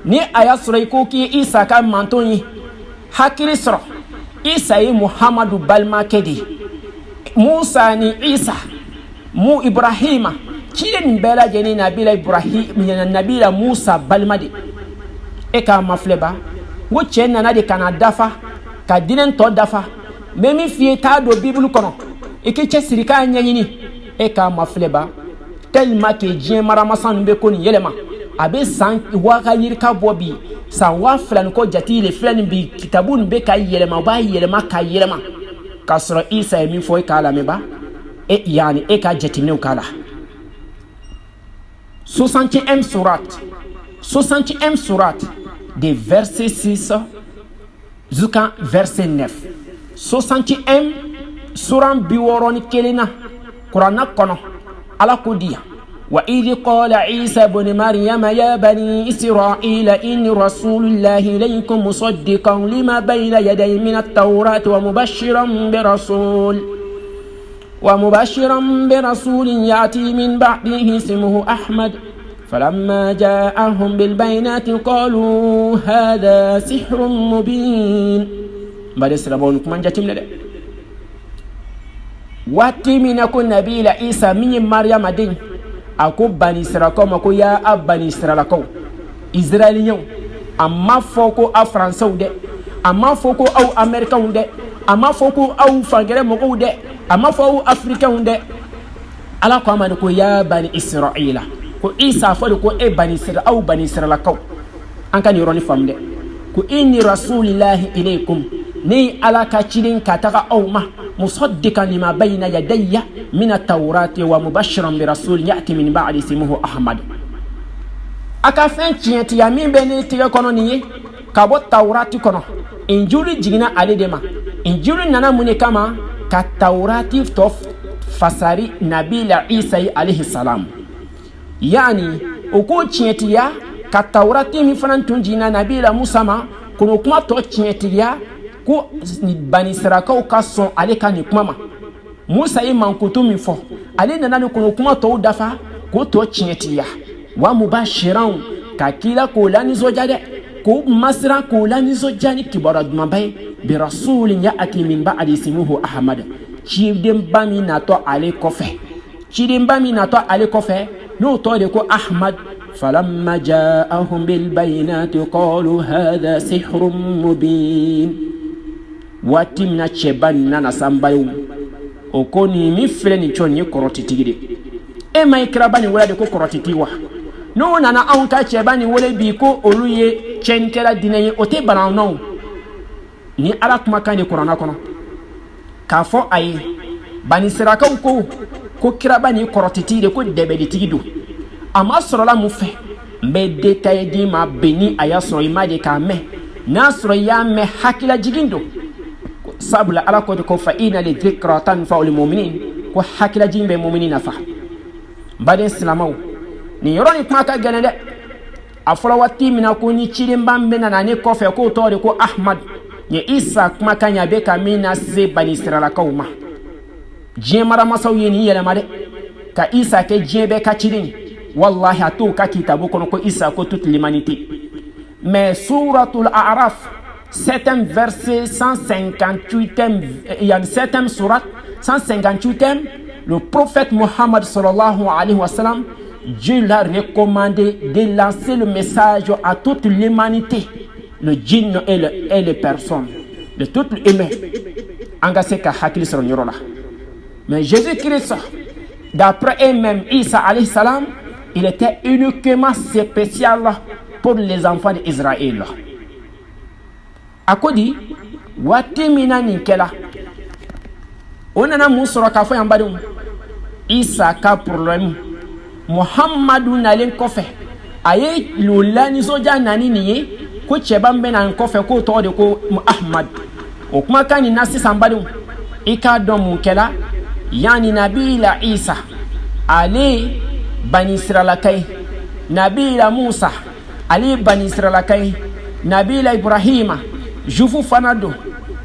Speaker 1: ni aya soro ko ki isa ka mantun yi hakili soro isa yi muhammadu balma kedi musa ni isa mu ibrahima chilen mbela jeni nabila ibrahim nabila musa balmadi e ka mafleba wo chena na de kana dafa ka dinen to dafa memi fie ta do bible kono e ke chesiri ka nyanyini e ka mafleba tellement que jien marama san be ko ni yelema abe san waka yirka bobi san wa flan ko jati le flan bi kitabun be kay yelema ba yelema kay yelema kasra isa mi foy kala me ba e yani e ka jati ne kala 60e surat des versets 6 jusqu'à verset 9 60e suran biworoni kelina qur'ana kono ala kodiya وإذ قال عيسى بن مريم يا بني إسرائيل إني رسول الله إليكم مصدقا لما بين يدي من التوراة ومبشرا برسول يأتي من بعده اسمه أحمد فلما جاءهم بالبينات قالوا هذا سحر مبين بعد سلامونكم من جاتم لدي واتي منكم نبي عيسى من مريم دين ako bani israel ko mako ya abani israel ko israeliyen amma foko a français de amma foko au américain de amma foko au fangere moko de amma foko africain de ala ko amani ko ya bani israila ko isa fo ko e bani israel au bani israel ko an kan yoroni famde ko inni rasulillahi ilaykum ni ala ka chidin kataka au ma مصدقا لما بين يدي من التوراة ومبشرا برسول يأتي من بعد اسمه أحمد أكافين تيانتي يامين بني تيغا كونو نيه كابو التوراة كونو إنجولي جينا علي ديما إنجولي نانا موني كما كالتوراة توف فساري نبي عيسى عليه السلام يعني وكو تيانتي يا كالتوراة مفران تنجينا نبي موسى ما كنو كما تو تيانتي يا ko bani sarakaw ka son ale ka ni kuma ma Musa yi mankutu mi fo ale nana ni kono kuma to dafa ko to tiɲɛtiya wa mubashiran ka kila ko lani zojade ko masira ko lani zojani kibara dumabai bi rasulin ya'ti min ba'di ismuhu ahmad chidem bami nato ale kofe no to de ko ahmad falamma ja'ahum bil bayinati qalu hadha sihrun mubin wati mina cheba nana sambayu okoni mi fele ni chonye korotitigi e mai krabani wala de ko korotitiwa no nana anka cheba ni wole bi ko oluye chenkela dinaye ote bana no ni ala kuma kan ni korona kono ka fo ayi bani siraka ko krabani korotitigi ko debeli tigidu ama sorola mu fe mbe detaye di ma beni aya soro imade ka me na soro ya me hakila jigindo sabla ala ko fa ina li dhikra tanfa'u lil mu'minin ko hakila jimbe mu'minina fa bade islamaw ni yoroni kuma ka ganade afala wati mina ko ni chirim bambe na ne ko fe ko to ko ahmad ni isa kuma kan ya be ka mina se bani israila kauma je mara masawi ni yele made ka isa ke je be ka chirin wallahi atu ka kitabu ko isa ko toute l'humanité mais suratul a'raf 7e verset 158e, il y a 7e surat 158e, le prophète Mohammed sallallahu alayhi wa sallam, Dieu l'a recommandé de lancer le message à toute l'humanité, le djinn et les personnes, de toute l'humain. Mais Jésus-Christ, d'après eux-mêmes, Isa alayhi salam, il était uniquement spécial pour les enfants d'Israël. Akodi wati mina ninkela onana musoro ka fo yambadum isa ka problème muhammadu nalen kofe aye lolani soja nani niye ko cheba mbe nan kofe ko to de ko ahmad o kuma kan ni nasi sambadum ika do munkela yani nabila isa ali bani israila kai nabila musa ali bani israila kai nabila ibrahima jufu fanado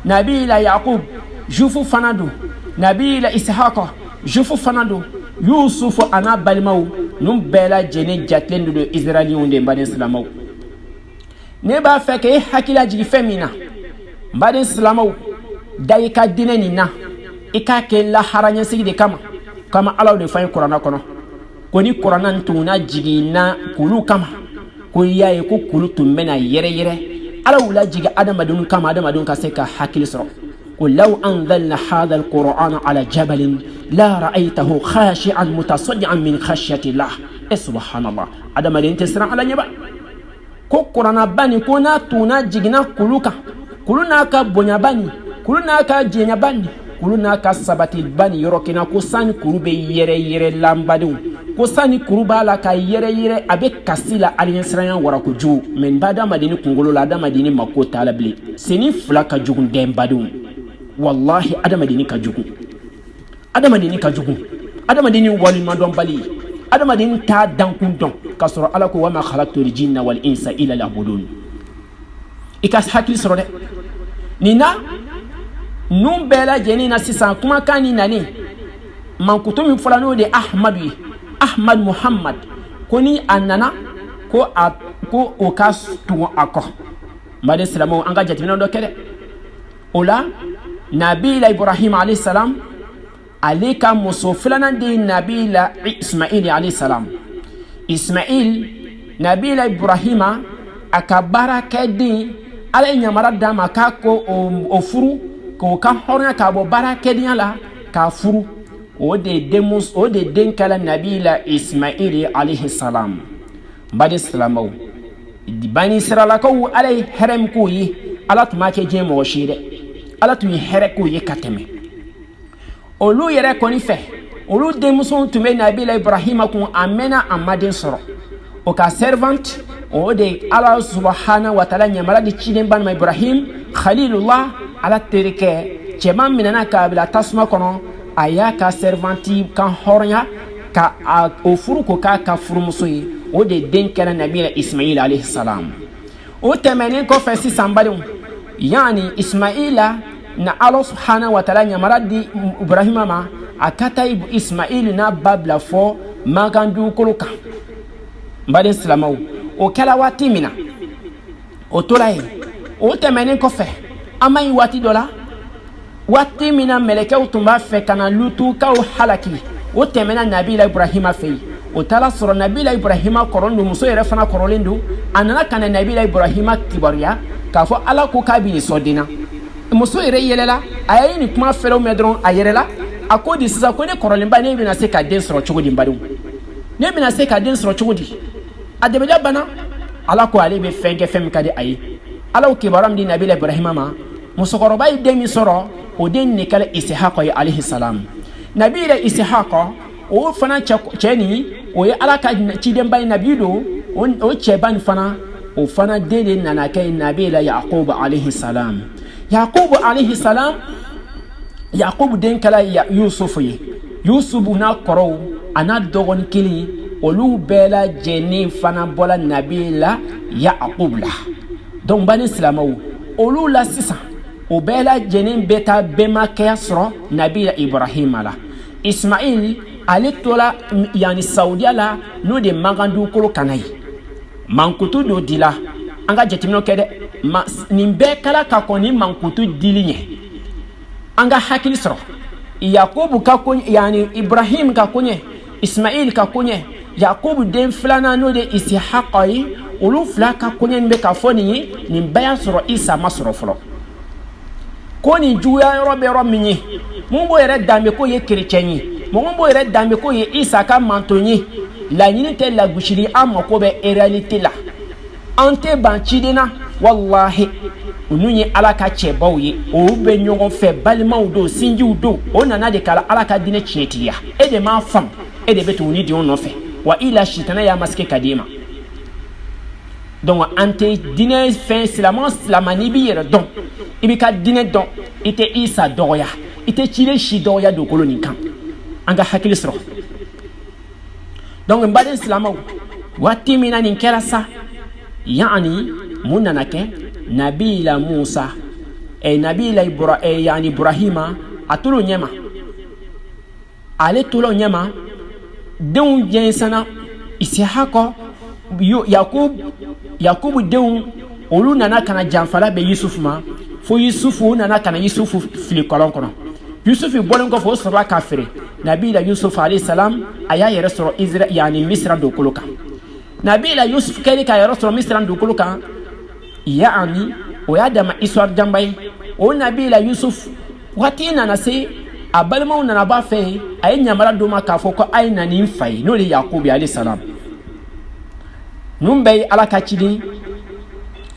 Speaker 1: nabila yaqub jufu fanado nabila ishaqa jufu fanado yusuf ana balmaw num bela jene jatlen do israelion de bani islamaw ne ba feke hakila jigi femina bani islamaw dai ka dineni na ikake la haranya sigide kama alaw de fay qur'ana kono koni qur'ana ntuna jigi na kulu kama ko yaye ko kulu tumbena yere ala wula jiga adamadun kama adamadun ka sai ka hakil soro قل لو أنزلنا هذا القرآن على جبل لا رأيته خاشعا متصدعا من خشية الله subhanallah adamaden tɛ siran ala ɲɛ ba ko kuranaba nin ko n'a tuna jigina kulu kan kulu n'a ka bonyaba nin kulu n'a ka jɛɲaba nin kulu n'a ka sabatiba nin yɔrɔ kena ko sani kuru bɛ yɛrɛ lanbadenw ko sani kuru b'a la ka yɛrɛ a bɛ kasi la aliɲɛsiranya wara kojugu mɛ n ba adamadenni kunkolo la adamadenni mako t'a la bilen seni fila ka jugu dɛnbadenw wallahi adamadenni ka jugu adamadenni walimadɔnbali adamadenni t'a dankun dɔn k'a sɔrɔ ala ko wama khalaqtul jinna wal insa illa liya'budun i ka hakili sɔrɔ dɛ nin na nun bɛɛ lajɛlen na sisan kumakan ni nalen mankutu min fɔla n'o de ahmadu ye ahmad muhammad ko ni a nana ko o ka tugun a kɔ n baden silamɛw an ka jateminɛ dɔ kɛ dɛ o la nabila ibrahim alayhi salam ale ka muso filanan de ye nabila ismail alayhi salam ismail nabila ibrahima a ka baarakɛden ala ye yamara d'a ma k'a ko o furu k'o ka hɔrɔnya k'a bɔ baarakɛdenya la k'a furu o de den kɛla nabila ismail alayhi salam bani silamɛw bani isralakaw ala ye hɛrɛ min k'o ye ala tun b'a kɛ diɲɛ mɔgɔ si ye dɛ ala tun ye hɛrɛ k'o ye ka tɛmɛ olu yɛrɛ kɔni fɛ olu denmuso tun bɛ nabila ibrahima kun a mɛnna a ma den sɔrɔ o ka servant o de ala subhanahu wa ta'ala ɲamara di ciden banima ibrahim khalilullah ala terikɛ cɛman minɛna k'a bila tasuma kɔnɔ a y'a ka servanti kan hɔrɔnya ka o furu ko k'a ka furumuso ye o de den kɛra nabila ismail alayhi salam o tɛmɛnen kɔfɛ sisan badenw yani ismaila na ala subhanahu wa ta'ala ɲamara di ibrahima ma a ka taa ismail n'a ba bila fɔ makan dugukolo kan n baden silamɛw o kɛla waati min na o tola yen o tɛmɛnen kɔfɛ an ma ye waati dɔ la waati min na mɛlɛkɛw tun b'a fɛ ka na lutukaw halaki o tɛmɛna nabila ibrahima fɛ yen o taara sɔrɔ nabila ibrahima kɔrɔlen don muso yɛrɛ fana kɔrɔlen don a nana ka na nabila ibrahima kibaruya k'a fɔ ala ko k'a bɛ nin sɔn muso yɛrɛ yɛlɛla a ye nin kuma fɛrɛw mɛn dɔrɔn a yɛrɛla a ko di sisan ko ne kɔrɔlenba ne bɛna se ka den sɔrɔ cogo di n badenw ne bɛna se ka den sɔrɔ cogo di a dɛmɛja bana ala ko ale bɛ fɛn kɛ fɛn min ka di a ye ala y'o kibaruya min di nabila ibrahima ma musokɔrɔba ye den min sɔrɔ o den ne kɛra isihaka ye alayhi salam nabila isihaka o fana cɛ nin o ye ala ka cidenba ye nabi don o cɛba nin fana o fana den de nana kɛ nabila yaqubu alayhi salam yaqubu alayhi salam yaqubu den kɛla yusufu ye yusufu n'a kɔrɔw a n'a dɔgɔnin kelen olu bɛɛ lajɛlen fana bɔla nabila yaqubu la donc bani silamɛw olu la sisan o bɛɛ lajɛlen bɛ taa bɛnbakɛya sɔrɔ nabila ibrahima la ismail ale tola yani saudiya la n'o de mankan dugukolo kana ye mankutu dɔ dila an ka jateminɛw kɛ dɛ nin bɛɛ kɛla ka kɔn ni mankutu dili ɲɛ an ka hakili sɔrɔ yakubu ka ko yani ibrahim ka ko ɲɛ ismail ka ko ɲɛ yakubu den filanan n'o de isihaka ye olu fila ka ko ɲɛ bɛ ka fɔ nin ye nin bɛɛ y'a sɔrɔ isa ma sɔrɔ fɔlɔ ko nin juguya yɔrɔ bɛ yɔrɔ min ye mun b'o yɛrɛ danbe ko ye kerecɛn ye mɔgɔ b'o yɛrɛ danbe ko ye isa ka manton ye laɲini tɛ lagosili an mako bɛ réalité la an tɛ ban ciden na wallahi olu ye ala ka cɛbaw ye olu bɛ ɲɔgɔn fɛ balimaw don sinjiw don o nana de kala ala ka diinɛ tiɲɛtigiya e de m'a faamu e de bɛ tugu ni denw nɔfɛ wa i la sitana y'a masakɛ ka di e ma donc an tɛ diinɛ fɛn silamɛ n'i b'i yɛrɛ dɔn i b'i ka diinɛ dɔn i tɛ isa dɔgɔya i tɛ ciden si dɔgɔya dugukolo nin kan an ka hakili sɔrɔ donc n baden silamɛw waati min na nin kɛra sa yani mun nana kɛ nabila musa nabila yani ibrahima a tolo ɲɛma ale tolo ɲɛma denw jɛnsɛnna isihaka yakubu denw olu nana kana janfala bɛ yusufu ma fo yusufu nana kana yusufu fili kɔlɔn kɔnɔ yusufu bɔlen kɔfɛ o sɔrɔla ka feere nabila yusufu alayhi salam a y'a yɛrɛ sɔrɔ israel yani misira dugukolo kan nabila yusufu kɛlen k'a yɛrɛ sɔrɔ misira dugukolo kan yani o y'a dama histoire janba ye o nabila yusufu waati nana se a balimaw nana b'a fɛ a ye ɲamara d'o ma k'a fɔ ko a ye na ni n fa ye n'o de ye yakubu alayhi salam numbe ala ka cidi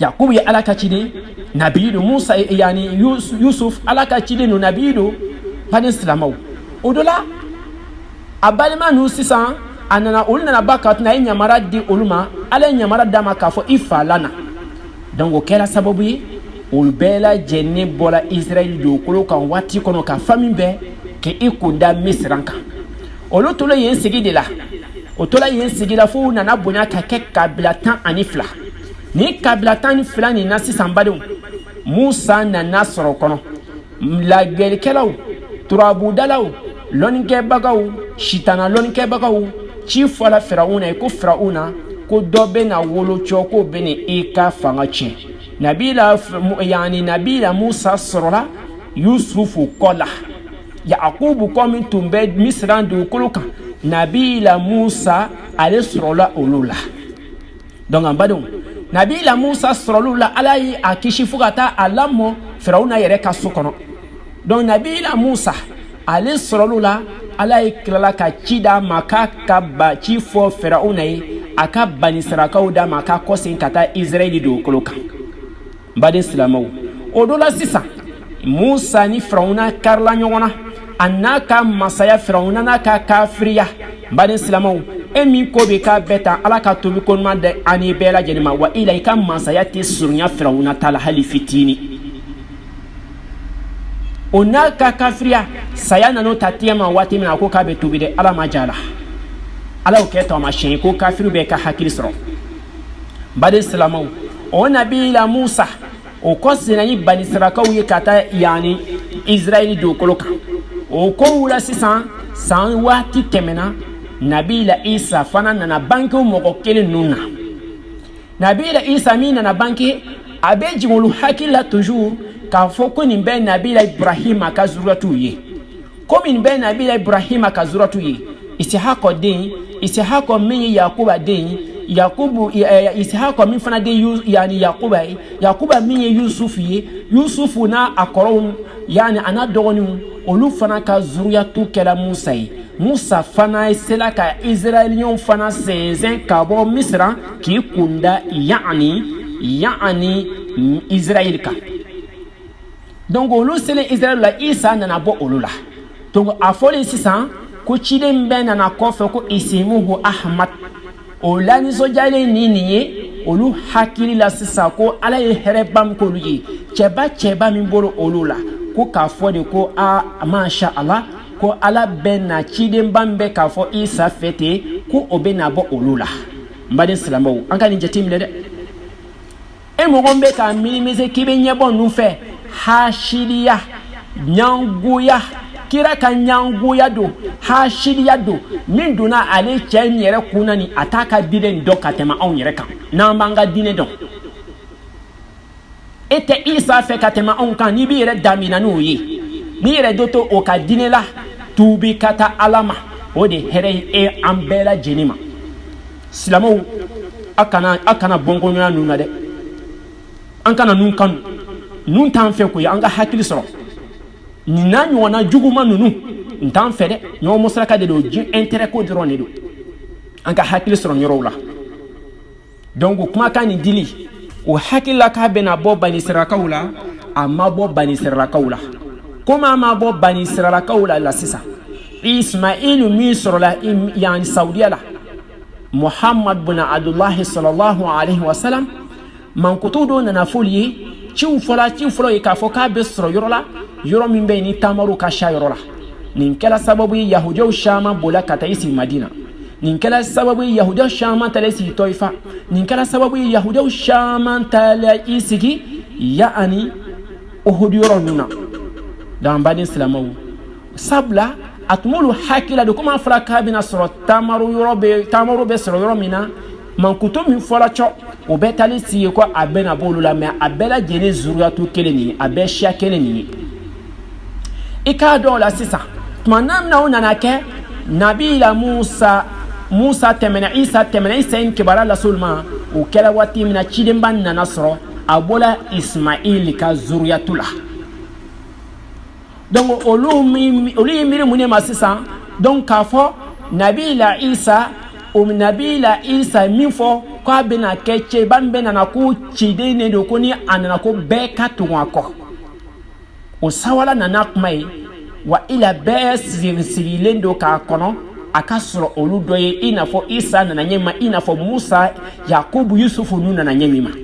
Speaker 1: yakubu ya ala ka cidi nabiyidu musa yani yusuf ala ka cidi no nabiyidu bani islamaw odola abalima nu sisan anana ulna bakat na nyamara di uluma ala nyamara dama ka fo ifalana donc o kɛra sababu ye olu bɛɛ lajɛlen bɔra Israël dugukolo kan waati kɔnɔ ka famille bɛɛ kɛ i kunda Misiran kan olu tola yen sigi de la o tola yen sigi la fo nana bonya ka kɛ kabila 12 ni kabila 12 ni na sisan badenw Musa nana sɔrɔ kɔnɔ lagɛlikɛlaw turabudalaw lɔnnikɛbagaw sitana lɔnnikɛbagaw ci fɔla Firawuna ko Firawuna ko dɔ bɛ na wolo cɔ ko bɛ ni i ka fanga tiɲɛ nabila Musa sɔrɔla Yusufu kɔ la Yakubu kɔ min tun bɛ Misiran dugukolo kan nabila Musa ale sɔrɔla olu la donc an badenw nabila Musa sɔrɔlu la Ala ye a kisi fo ka taa a lamɔ Firawuna yɛrɛ ka so kɔnɔ donc nabila Musa ale sɔrɔlu la Ala ye kilala ka ci d'a ma k'a ka ba ci fɔ Firawuna ye a ka bani sarakaw d'a ma k'a kɔsen ka taa Israël dugukolo kan baden silamaw o do la sisan Musa ni Firawuna karila ɲɔgɔn na a n'a ka masaya Firawuna n'a ka kafiriya baden silamaw e min ko bɛ k'a bɛɛ ta Ala ka tobi ko ɲuman di ani bɛɛ lajɛlen ma wa i la i ka masaya tɛ surunya Firawuna ta la hali fitini o n'a ka kafiriya saya nan'o ta tigɛ ma waati min na ko k'a bɛ tobi dɛ Ala ma jala Ala y'o kɛ taamasiyɛn ko kafiri bɛ ka hakili sɔrɔ baden silamaw o nabila Musa o kɔsina ni bani sarakaw ye ka taa yani Israël dugukolo kan o ko wula sisan san waati tɛmɛna nabila Isa fana nana banke mɔgɔ kelen ninnu na nabila Isa min nana banke a bɛ jigin olu hakili la toujours k'a fɔ ko nin bɛ nabila Ibrahima ka zuriyatu ye ko nin bɛ nabila Ibrahima ka zuriyatu ye Isihaka den Isihaka min ye Yakuba den Yakubu Isihaka min fana den yani Yakuba min ye Yusufu ye Yusufu na a kɔrɔw yani ana dɔgɔninw olu fana ka zuriyatu kɛra Musa ye Musa fana sela ka Israɛliɲɛnw fana sɛnsɛn ka bɔ Misira k'i kunda yani Israël kan donc olu selen Israël la Isa nana bɔ olu la donc a fɔlen sisan ko ciden bɛɛ nana kɔfɛ ko isimuhu Ahmad o la nisɔndiyalen nin ye olu hakili la sisan ko Ala ye hɛrɛba min k'olu ye cɛba min bɔra olu la ko k'a fɔ de ko masha Allah ko Ala bɛ na cidenba min bɛ k'a fɔ Isa fɛ ten ko o bɛ na bɔ olu la n baden silamɛw an ka nin jate minɛ dɛ e mɔgɔ min bɛ k'a minimiser k'i bɛ ɲɛbɔ ninnu fɛ hasidiya ɲangoya kira ka ɲangoya do hasidiya do min donna ale cɛ min yɛrɛ kunna ni a t'a ka diinɛ dɔn ka tɛmɛ anw yɛrɛ kan n'an b'an ka diinɛ dɔn e tɛ Isa fɛ ka tɛmɛ anw kan n'i b'i yɛrɛ damina n'o ye n'i yɛrɛ do to o ka diinɛ la tuubi ka taa Ala ma o de hɛrɛ ye an bɛɛ lajɛlen ma silamɛw a kana bɔnkɔɲɔgɔnya ninnu na dɛ an kana nun kanu nun t'an fɛ ko ye an ka hakili sɔrɔ nin n'a ɲɔgɔnna juguman ninnu n t'an fɛ dɛ ɲɔgɔn musaraka de don ji intérêt ko dɔrɔn de don an ka hakili sɔrɔ nin yɔrɔw la donc kumakan nin dili o hakili la k'a bɛna bɔ bani israilakaw la a ma bɔ bani israilakaw la komi a ma bɔ bani israilakaw la sisan Ismailu min sɔrɔla yani Saudiya la Muhammad bin Abdullahi sallallahu alaihi wa sallam mankutu dɔ nana fɔli ye ciw fɔlɔ ye k'a fɔ k'a bɛ sɔrɔ yɔrɔ la yɔrɔ min bɛ yen ni tamaru ka ca yɔrɔ la nin kɛla sababu ye yahudiyaw caman bolila ka taa i sigi Madina nin kɛla sababu ye yahudiyaw caman taara i sigi Tɔyifa nin kɛla sababu ye yahudiyaw caman taara i sigi yani Uhud yɔrɔ ninnu na dan baden silamɛw sabula a tun b'olu hakili la de komi a fɔra k'a bɛna sɔrɔ tamaru bɛ sɔrɔ yɔrɔ min na mankutu min fɔra cɔ o bɛ taali si ye ko a bɛna bɔ olu la mais a bɛɛ lajɛlen zuriyatu kelen nin ye a bɛɛ siya kelen nin ye i k'a dɔn o la sisan tuma min na o nana kɛ nabila Musa tɛmɛna Isa ye kibaruya lase olu ma o kɛra waati min na cidenba nana sɔrɔ a bɔra Ismail ka zuriyatu la donc olu ye miiri mun de ma sisan donc k'a fɔ nabila Isa min fɔ ko a bɛna kɛ cɛba bɛ nana ko ciden de don ko ni a nana ko bɛɛ ka tugu a kɔ o sawala nana kuma ye wa ila bɛɛ sigilen don k'a kɔnɔ a ka sɔrɔ olu dɔ ye i n'a fɔ Isa nana ɲɛ ma i n'a fɔ Musa Yakubu Yusufu n'u nana ɲɛ min ma n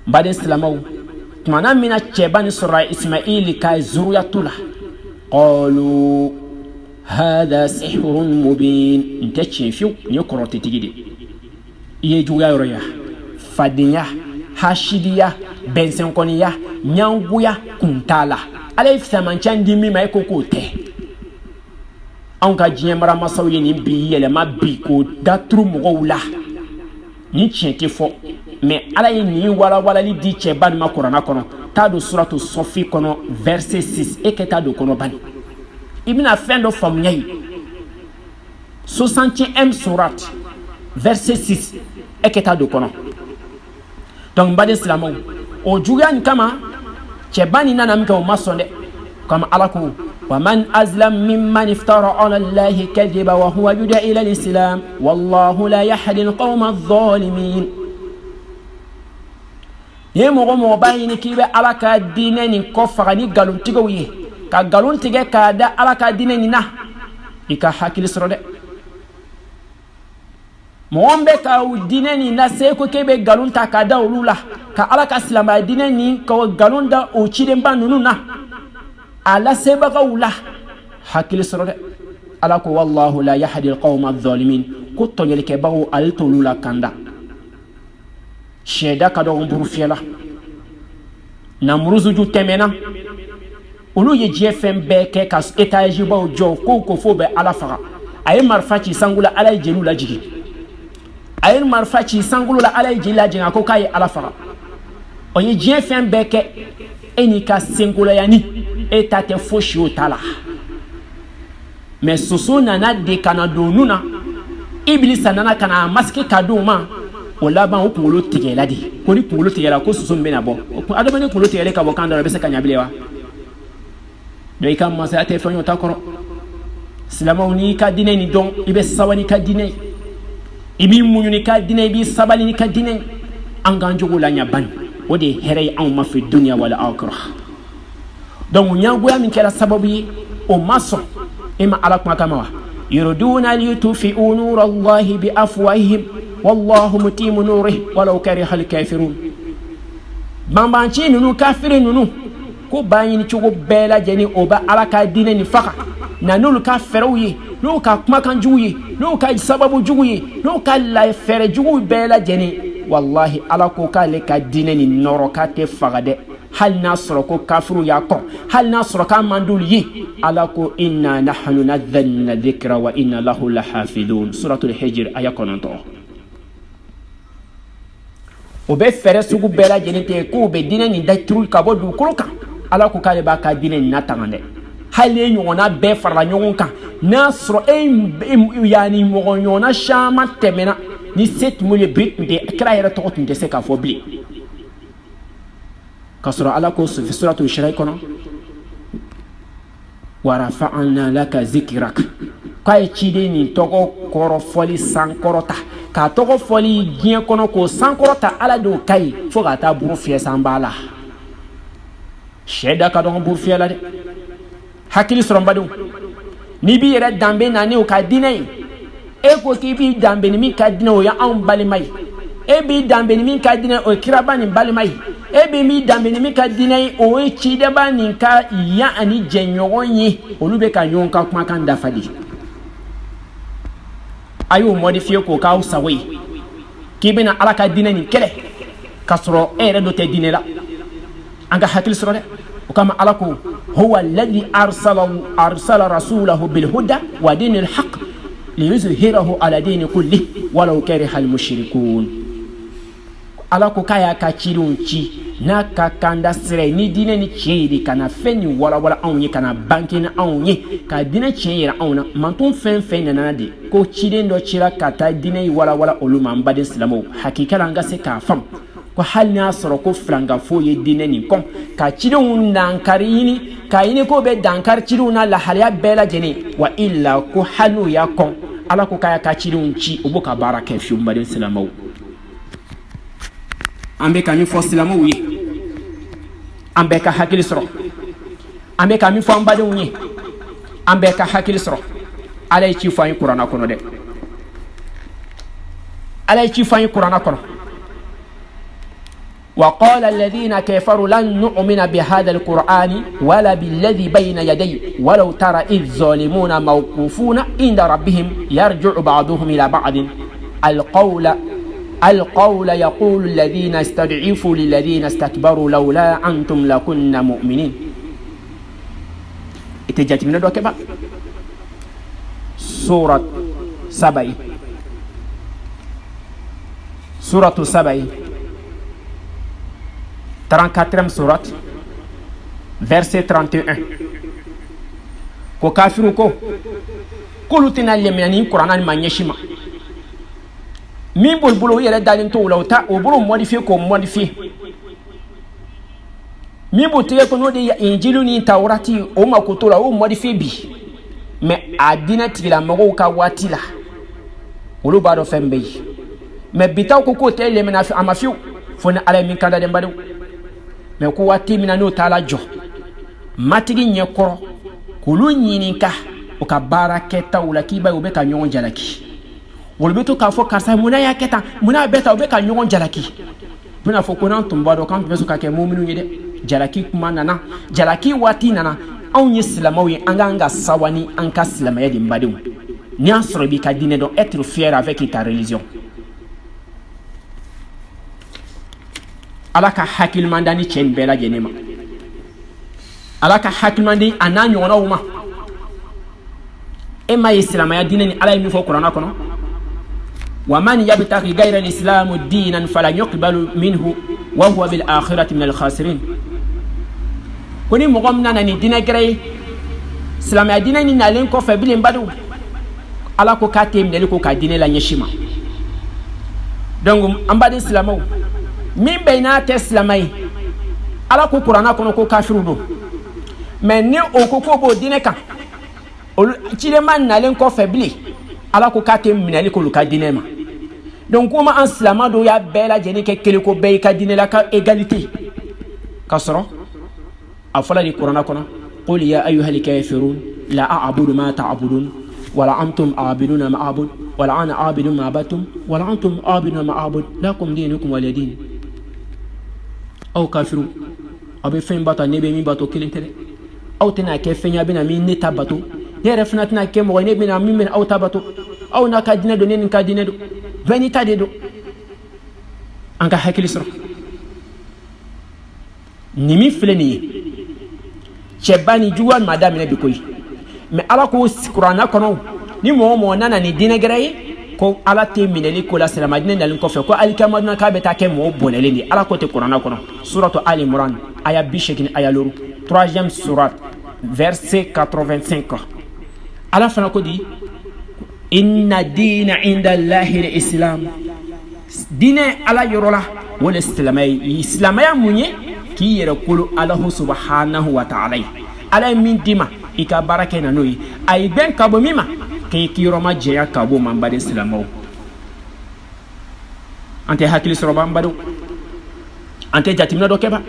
Speaker 1: baden silamɛw tumana min na cɛba ni sɔrɔ Ismaili ka zuruya tu la qalu hada sihrun mubin n tɛ tiɲɛ fiyewu nin ye kɔrɔtɛtigi de i ye juguya yɔrɔ ya fadenya hasidiya bɛnsɛnkɔniya ɲangoya kun t'a la ala ye fisamancan di min ma e ko k'o tɛ anw ka diɲɛ maramasaw ye nin bi yɛlɛma bi k'o daturu mɔgɔw la nin tiɲɛ tɛ fɔ mais ala ye nin walawalali di cɛba nin ma kuranna kɔnɔ taa don suratu sɔfi kɔnɔ verset 6 e kɛ taa don kɔnɔ bani i bɛna fɛn dɔ faamuya ye 60e surat verset 6 e kɛ taa don kɔnɔ donc n baden silamɛw o juguya nin kama cɛba nin nana min kɛ o ma sɔn dɛ comme ala ko ومن أظلم ممن افترى على الله كذبا وهو يدعى إلى الإسلام والله لا يهدي القوم الظالمين ye mɔgɔ ba ɲini k'i bɛ ala ka diinɛ nin kɔ faga ni nkalontigiw ye ka nkalon tigɛ k'a da ala ka diinɛ nin na i ka hakili sɔrɔ dɛ mɔgɔ min bɛ ka diinɛ nin lase ko k'e bɛ nkalon ta k'a da olu la ka ala ka silamɛya diinɛ nin ka nkalon da o cidenba ninnu na a lasebagaw la hakili sɔrɔ dɛ ala ko wallahu la yahdi alqawma adh-dhalimin ko tɔɲɛlikɛbagaw ale t'olu la kanda sɛda ka dɔgɔ buru fiyɛla namuruzuju tɛmɛna olu ye diɲɛ fɛn bɛɛ kɛ ka étage baw jɔ ko fo bɛ ala faga a ye marifa ci sankolo la ala ye jeliw lajigi a ye marifa ci sankolo la ala ye jeli lajigi a ko k'a ye ala faga o ye diɲɛ fɛn bɛɛ kɛ e n'i ka senkoloyani e ta tɛ fosi o ta la mais soso nana de kana don nun na ibilisa nana kana masque ka don ma o laban o kunkolo tigɛla de ko ni kunkolo tigɛla ko soso min bɛna bɔ adamaden kunkolo tigɛlen ka bɔ kan dɔ la a bɛ se ka ɲɛ bilen wa donc i ka masaya tɛ fɛn ye o ta kɔrɔ silamɛw n'i ka diinɛ nin dɔn i bɛ sabali n'i ka diinɛ i b'i muɲu n'i ka diinɛ i b'i sabali n'i ka diinɛ an k'an jogo la ɲa bani o de ye hɛrɛ ye anw ma fi dunya wal akhirah donc ɲangoya min kɛra sababu ye o ma sɔn i ma ala kuma kama wa yuriduna liyutfi'u nura allahi bi afwahihim wallahu mutimu nurihi walau kariha al-kafirun banbanci ninnu kafiri ninnu ko b'a ɲini cogo bɛɛ lajɛlen o bɛ ala ka diinɛ nin faga na n'olu ka fɛɛrɛw ye n'u ka kumakan jugu ye n'u ka sababu jugu ye n'u ka fɛɛrɛ jugu bɛɛ lajɛlen wallahi ala ko k'ale ka diinɛ nin nɔrɔ k'a tɛ faga dɛ hali n'a sɔrɔ ko kafiru y'a kɔ hali n'a sɔrɔ k'a man d'olu ye ala ko inna nahnu nazzalna dhikra wa inna lahu lahafidun suratul hijr aya 9 o bɛ fɛɛrɛ sugu bɛɛ lajɛlen tigɛ k'o bɛ diinɛ nin daturu ka bɔ dugukolo kan ala ko k'ale b'a ka diinɛ nin natagan dɛ hali e ɲɔgɔnna bɛɛ farala ɲɔgɔn kan n'a sɔrɔ yani mɔgɔ ɲɔgɔnna caman tɛmɛna ni se tun b'olu ye bi tun tɛ kira yɛrɛ tɔgɔ tun tɛ se k'a fɔ bilen ka sɔrɔ ala ko suratul shura kɔnɔ wa rafa'na laka zikrak k'a ye ciden nin tɔgɔ kɔrɔfɔli sankɔrɔta k'a tɔgɔ fɔli diɲɛ kɔnɔ k'o sankɔrɔta ala de o ka ye fo ka taa buru fiyɛ san b'a la sɛ da ka dɔgɔ buru fiyɛ la dɛ hakili sɔrɔ n badenw n'i b'i yɛrɛ danbe na ni o ka diinɛ ye e ko k'i b'i danbe ni min ka diinɛ o ye anw balima ye e b'i danbe ni min ka diinɛ o ye kiraba nin balima ye e b'i danbe ni min ka diinɛ ye o ye cidaba nin ka yan ani jɛɲɔgɔn ye olu bɛ ka ɲɔgɔn ka kumakan dafa de a y'o modifié k'o k'aw sago ye k'i bɛna ala ka diinɛ nin kɛlɛ k'a sɔrɔ e yɛrɛ dɔ tɛ diinɛ la an ka hakili sɔrɔ dɛ o kama ala ko huwa alladhi arsala rasulahu bilhuda wa dinil haqq liyuzhirahu ala dini kulli walau kariha almushrikun ala ko k'a y'a ka cidenw ci n'a ka kanda sira ni diinɛ ni tiɲɛ ye de kana fɛn nin walawala anw ye kana banke ni anw ye ka diinɛ tiɲɛ yira anw na manton fɛn fɛn nana de ko ciden dɔ cira ka taa diinɛ walawala olu ma an baden silamɛw hakika la an ka se k'a faamu ko hali n'a sɔrɔ ko filangafo ye diinɛ nin kɔn ka cidenw dankari ɲini k'a ɲini k'o bɛ dankari cidenw na lahalaya bɛɛ lajɛlen wa illa ko hali n'u y'a kɔn ala ko k'a y'a ka cidenw ci o b'o ka baara kɛ fiyewu n baden silamɛw ambe ka min fo silamu ye ambe ka hakili soro ambe ka min fo ambade unye ambe ka hakili soro alay ci fa qur'ana kono de alay ci fa qur'ana kono وقال الذين كفروا لن نؤمن بهذا القرآن ولا بالذي بين يديه ولو ترى إذ الظالمون موقوفون عند ربهم يرجع بعضهم إلى بعض القول يقول الذين استضعفوا للذين استكبروا لولا أنتم لكنا مؤمنين. اتجات من الوكبة سورة سبعي سورة سبعي 34e sourate verset 31 ko kafiru ko kulutina lemnani qur'an ma nyeshima min bulbulu yele dalin to lawta o bulu modifier ko modifier mi bote ko no de injilu ni tawrati o makutura o modifier bi mais adina tila mago ka watila olu ba do fembe mais bitaw ko te lemna fi amafiu fona ala min kanda de mbadu mais ko wati mina no tala jo matigi nyekoro kulu nyininka o ka baraketa wala ki ba o be ka nyon jalaki wol beto ka fo karsa muna ya keta muna beta o be ka nyon jalaki buna fo ko nan tumba do kan beso ka ke mu'minu yede jalaki kuma nana jalaki wati nana on islamawi anga sawani anka islamaya di mbadu ni asro bi ka dine do être fier avec ta religion. Alaka hakil mandani chen bela jenema alaka hakil mandi ananyo wana uma ema islama ya dineni ala mi fo qur'ana kono wa man yabtaqi ghayra al-islam dinan fala yuqbalu minhu wa huwa bil akhirati min al-khasirin koni mogomna nani dina gray islam ya dineni nalen ko fa bilin badu ala ko katem ne ko ka dinela nyeshima donc ambadi islamo min bayna teslamay ala ko qur'ana kono ko kafiru do mais ne o ko bo dine kan o ci de man nalen ko febli ala ko kate minali ko ka dine ma donc kuma en islama do ya bela jeni ke kele ko be ka dine la ka égalité kasro afala di qur'ana kono qul ya ayyuhal kafirun la a'budu ma ta'budun wala antum a'buduna ma a'bud wala ana a'budu ma abatum wala antum a'buduna ma a'bud lakum dinukum waliyadin. Aw kafiru abe fen bata nebe mi bato kilintere aw tena ke fenya bina mi neta bato yere fna tena ke mo nebe na mi men aw tabato aw na ka dine do nen ka dine do bani tade do anga hakili soro ni mi fleni chebani juwan madame ne bikoy mais ala ko qur'ana kono ni mo nana ni dine gray ko ala te mineli ko la salama dine dalin ko fe ko alikama na ka beta ke mo bonele ni ala ko te qur'ana kono suratu ali imran aya bishekin aya loru 3e sourate verset 85 ala fana ko di inna dina inda allahi al-islam dine ala yorola wala islamay munye ki yere kulu ala subhanahu wa ta'ala ala min dima ika barake na noyi ay ben kabo mima ke kiroma jeya kabo mambade islamaw ante hakili soroba mbado ante jatimna do keba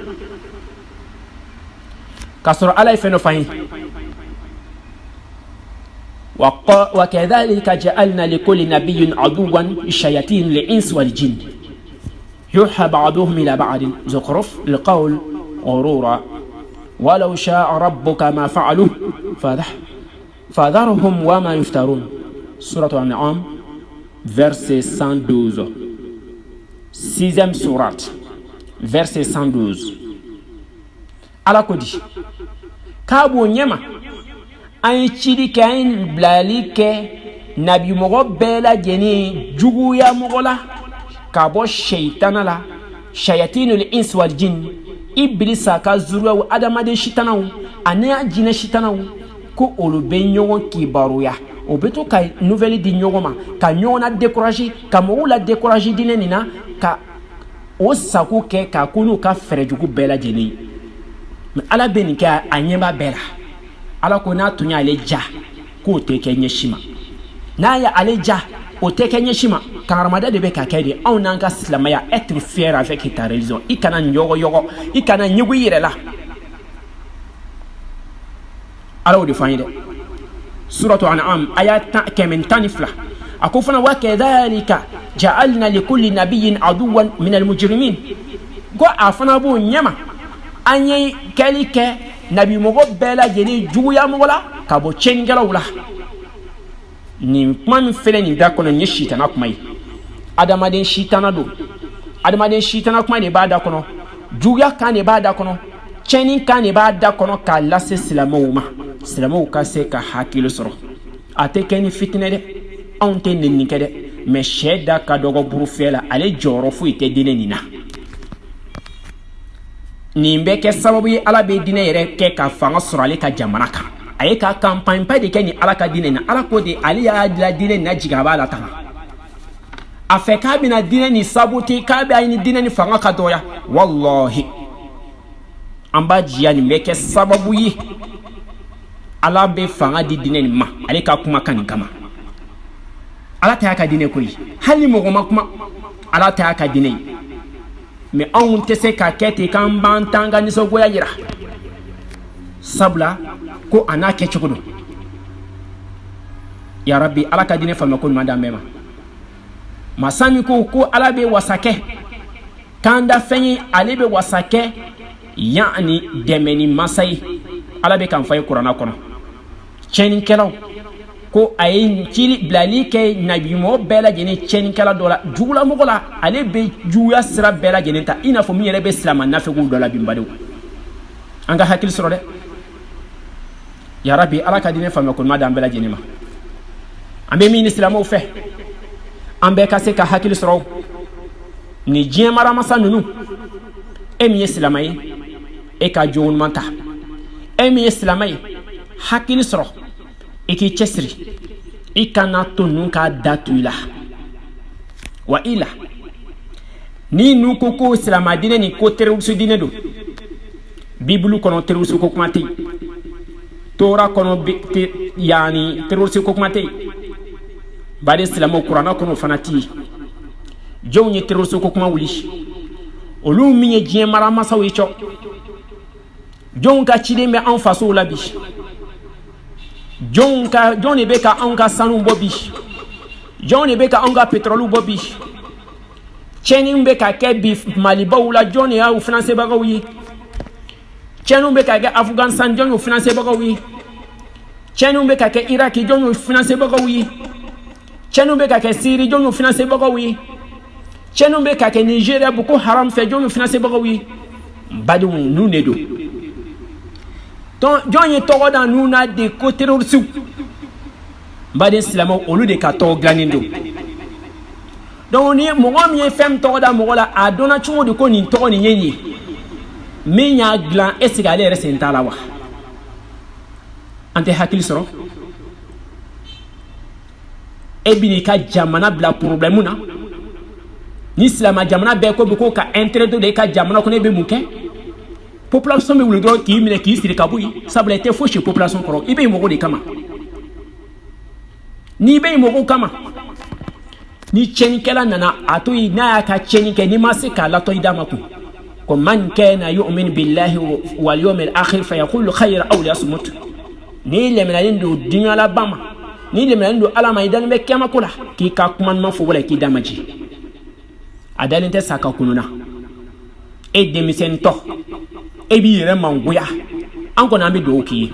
Speaker 1: kasoro ala feno fayin وكذلك جعلنا لكل نبي عدوا الشياطين الإنس والجن يوحى بعضهم إلى بعض زخرف القول غرورا ولو شاء ربك ما فعلوه فذرهم وما يفترون سورة الأنعام verset 112 6e sourate verset 112 ala kodi kabo nyema ay chidi kain blalike nabi mogo bela jeni jugu ya mogola kabo shaytana la shayatinul ins wal jin iblisa ka zuru adamade shitanaw ania jina shitanaw ko olube nyogon kibaruya obeto ka nouvelle di nyogoma ka nyona décourager ka mo la décourager dinenina ka o saku ke ka kunu ka ferejugu bela jeni ala benika anyema bela ala ko na tunya aleja ko te kenye shima na ya aleja o te kenye shima karamada de be ka kede on nanga silamaya être fier avec ta religion ikana nyogo yogo ikana nyugu yire la alors de fayde suratu an'am ayat kemen tanifla akufana wa kadhalika ja'alna likulli nabiyyin aduwan min almujrimin go afana bo nyama anye kelike nabi mogo bela jeni juya mogola kabo chengela wala ni man fele ni da kono nye shitana kuma yi adamaden shitana do adamaden shitana kuma ne ba da kono juya kan ne ba da kono chenin kan ne ba da kono ka lase silamaw ka se ka hakilo soro ate keni fitne de on te nenni kede me sheda ka dogo buru fela ale joro fu ite dine nina ni mbeke sababu yi ala be dine yere ke ka fanga soro ale ka jamana kan aye ka campagne pa de ke ni ala ka dine na ala ko de ali ya la dine na jigaba la ta afe ka bi na dine ni sabuti ka bi ni dine ni fanga ka doya wallahi amba jiya ni mbeke sababu yi ala be fanga di dine ni ma ale ka kuma kan kama ala ta ka dine koyi hali mo ma kuma ala ta ka dine mais on te se ka kete kan bantanga ni so goya yira sabla ko ana ke chukudo ya rabbi ala ka dine fama ko manda mema masami ko ala be wasake kanda fenyi ale be wasake yani demeni masai ala be kan fay qur'ana kono chenin kelaw ko ayin cili blali ke nabi mo bela jeni chenin kala dola jula mogola ale be juya sira bela jeni ta ina fo mi yere be islama na fe gu dola bimbadu anga hakil soro de ya rabbi ala ka dine fama ko madam bela jeni ma ambe mi islamo fe ambe ka se ka hakil soro ni jien mara masa nunu emi islamai e ka joun manta emi islamai hakil soro iki chesri ikana tonu ka datuila wa ila ni nuko ko islama dine ni ko terewsu dine do biblu kono terewsu ko kumati tora kono yani terewsu ko kumati bade islamo qur'ana kono fanati jowni terewsu ko kuma wuli olu miye jien mara masa wi cho jonka chide me en faso labi Johnny Beka anga sanu bobi Johnny Beka anga petrolu bobi Cheni Beka ke bif maliba wala Johnny ya finance bagawi Cheni Beka ke Afghanistan Johnny finance bagawi Cheni Beka ke Iraq Johnny finance bagawi Cheni Beka ke Syrie Johnny finance bagawi Cheni Beka ke Nigeria Boko Haram fe Johnny finance bagawi badu nunedo Johnny togo dan nuna de côté reçu bade islamo olu de ka to glanindo donc ni mo ngam ye fem togo da mo la adona chumo de ko ni togo ni nyenyi me nya glan esigale resenta la wa ante hakil soro ebini ka jamana bla problème na ni islama jamana be ko ka intérêt de ka jamana ko ne be muke population be wuldo ki mine ki siri kabuyi sabla te fo chez population koro ibe mo de kama ni be mo kama ni cheni kala nana atoyi na ka cheni ke ni masika la toyi damaku ko man kana yu'min billahi wal yawmil akhir fa yaqulu khayra aw yasmut ni le menalin do dunya la bama ni le menalin do alama idan be kema kula ki ka kuma man fo wala ki damaji adalinte saka kununa e demisen to ebi yere manguya an kona ambe do ki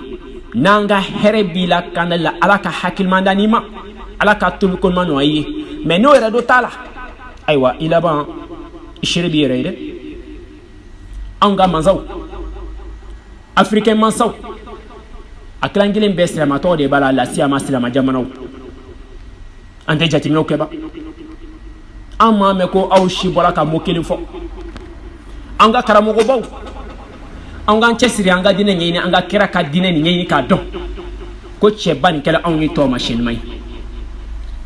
Speaker 1: nanga herebila kanala alaka hakil mandani ma alaka tum kon mano ayi mais no yere do tala aywa ila ba ishirbi yere de anga manzaw africain mansaw aklangilen besra ma to de bala la siama silama jamanaw ande jatimno keba amma me ko awshi bolaka mokeli fo anga karamo go baw anga chesiri anga dine nyini anga kira ka dine nyini ka don ko cheban kala on to machine mai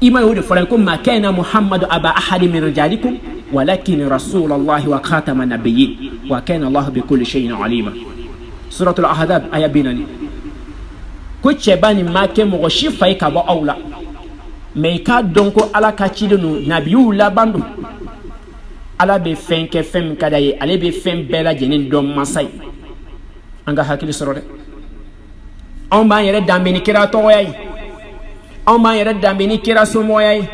Speaker 1: ima yode folan ko ma kana muhammadu aba ahad min rijalikum walakin rasulullah wa khataman nabiyyin wa kana allah bi kulli shay'in alima suratul ahzab aya binani ko chebani ma ke mo shifa ka ba aula mais ka donc ala ka cide no nabiyu labando ala be fen ke fem kadaye ale be fem bela jenen dom masay anga hakili soro de on ba yere dambe ni kira to yai on ba yere dambe ni kira so mo yai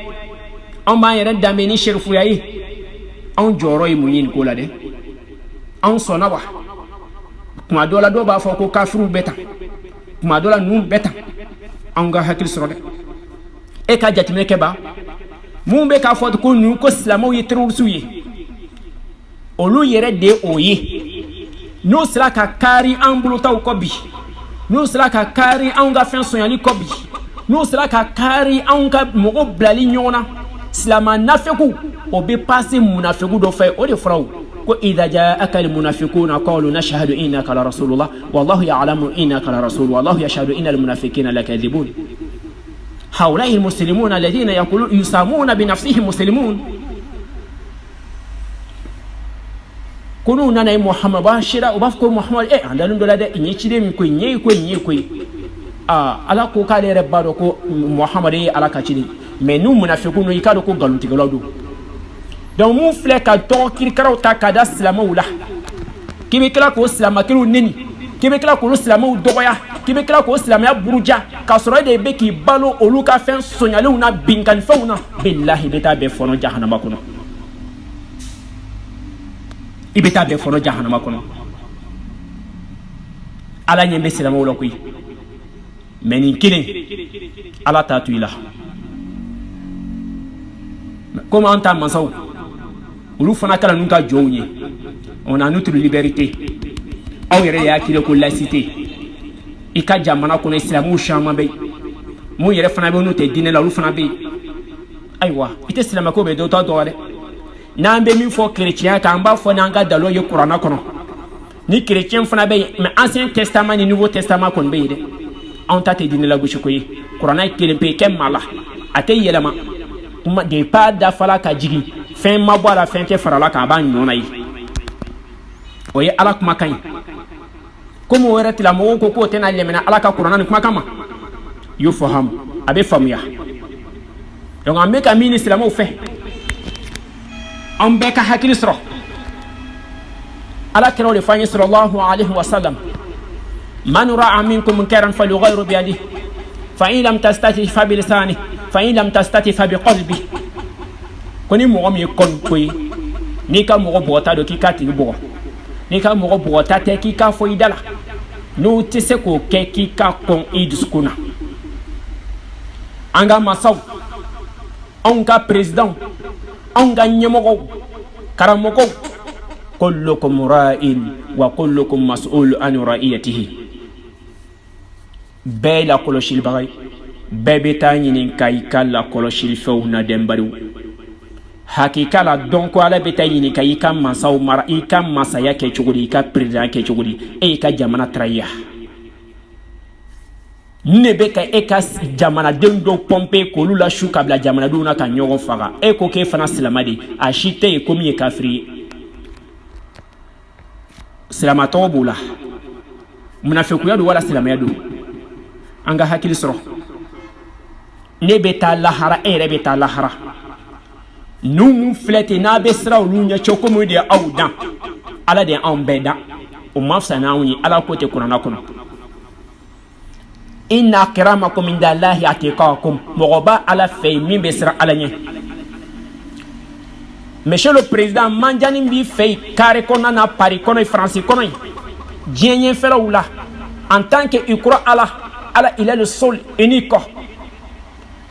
Speaker 1: on ba yere dambe ni shirfu yai on joro yi munyin ko la de on sona wa kuma dola do ba fo ko kafiru beta kuma dola num beta anga hakili soro de e ka jatime ke ba mun be ka fo ko nu ko islamo yi tru suyi olu yere de oyi no sera ka kari an buluta ko bi no sera ka kari an ga fen sonyali ko bi no sera ka kari an ga mogo blali nyona islama nafeku o be passer munafiku do fay o de fraw ko idha ja'aka al munafiquna qalu nashhadu innaka la rasulullah wallahu ya'lamu innaka la rasul wallahu yashhadu innal munafiqina lakadhibun هؤلاء المسلمون الذين يقولون يسمون بنفسهم مسلمون كونوا نانا محمد باشرا وبافكو محمد عندنا دولا ده نيتشيدي مكو نيكو ala ko ka le rebado ko muhammad ala ka chidi mais nous munafiqun no ikado ko galuti galado donc mu fle ka to kirkaraw ta kada islama wala kibe kala ko islama kilo neni kibe kala ko islama dogoya kibe kala ko islama ya buruja ka soro de be ki balo olu ka fen sonyale una binkan fauna billahi beta be fono jahannama kono ibeta be fono jahannama kono ala nyembe islama wala ko mais ni kilin ala ta tuila comme en temps mansaw ulu fana kala nunka jownye on a notre liberté aw yere ya kile ko laïcité ika jamana ko islamu shama be mu yere fana be no te dine la ulu fana be aywa ite islama ko be do to de na be mi fo chrétien ka amba fo na nga dalo ye qur'ana kono ni chrétien fana be mais ancien testament ni nouveau testament kon be de on ta te dine la gauche ko yi qur'ana kele pe kem mala ate yelama kuma de pas da fala ka jigi fin ma bola fin te farala ka ban nona yi oye ala kuma kan comme wera tila mo ko tena lemena ala ka qur'ana kuma kama yo faham abe famuya donc en meka ministre mo fait on be ka hakili sro ala kero le fani sallallahu alayhi wa sallam من رأى منكم منكرا فليغير بيده فإن لم تستطع فبلسانه فإن لم تستطع فبقلبه كوني مغم يكون كوي نيكا مغم بوتا دو كيكا تيبو نيكا مغم بوتا تيكا فويدالا نو تسيكو كيكا كون إيدسكونا أنغا مساو أنغا بريزدان أنغا نيموغو كراموغو كلكم رائن وكلكم مسؤول عن رعيته bɛɛ la kɔlɔsilibaga ye bɛɛ bɛ taa ɲini ka i ka la kɔlɔsilifɛnw na dɛnbaliw hakika la dɔn ko ala bɛ taa ɲini ka i ka masaw mara i ka masaya kɛ cogo di i ka président kɛ cogo di e y'i ka jamana taraya ne bɛ ka e ka jamanadenw dɔw pɔnpe k'olu la su ka bila jamanadenw na ka ɲɔgɔn faga e ko k'e fana silama de a si tɛ yen ko min ye kafiri ye silamatɔgɔ b'o la munafikuya don wala silamaya don an ka hakili sɔrɔ ne bɛ taa lahara e yɛrɛ bɛ taa lahara n'u filɛ ten n'a bɛ siran olu ɲɛ cɛ komi de ye aw dan ala de ye anw bɛɛ dan o ma fisa n'anw ye ala ko tɛ kuranna kɔnɔ inna akramakum indallahi atqakum mɔgɔ b'a ala fɛ yen min bɛ siran ala ɲɛ monsieur le président manjani b'i fɛ yen carré kɔnɔna na Paris kɔnɔ France kɔnɔ diɲɛ ɲɛfɛlaw la en tant que i kura ala il est le seul unique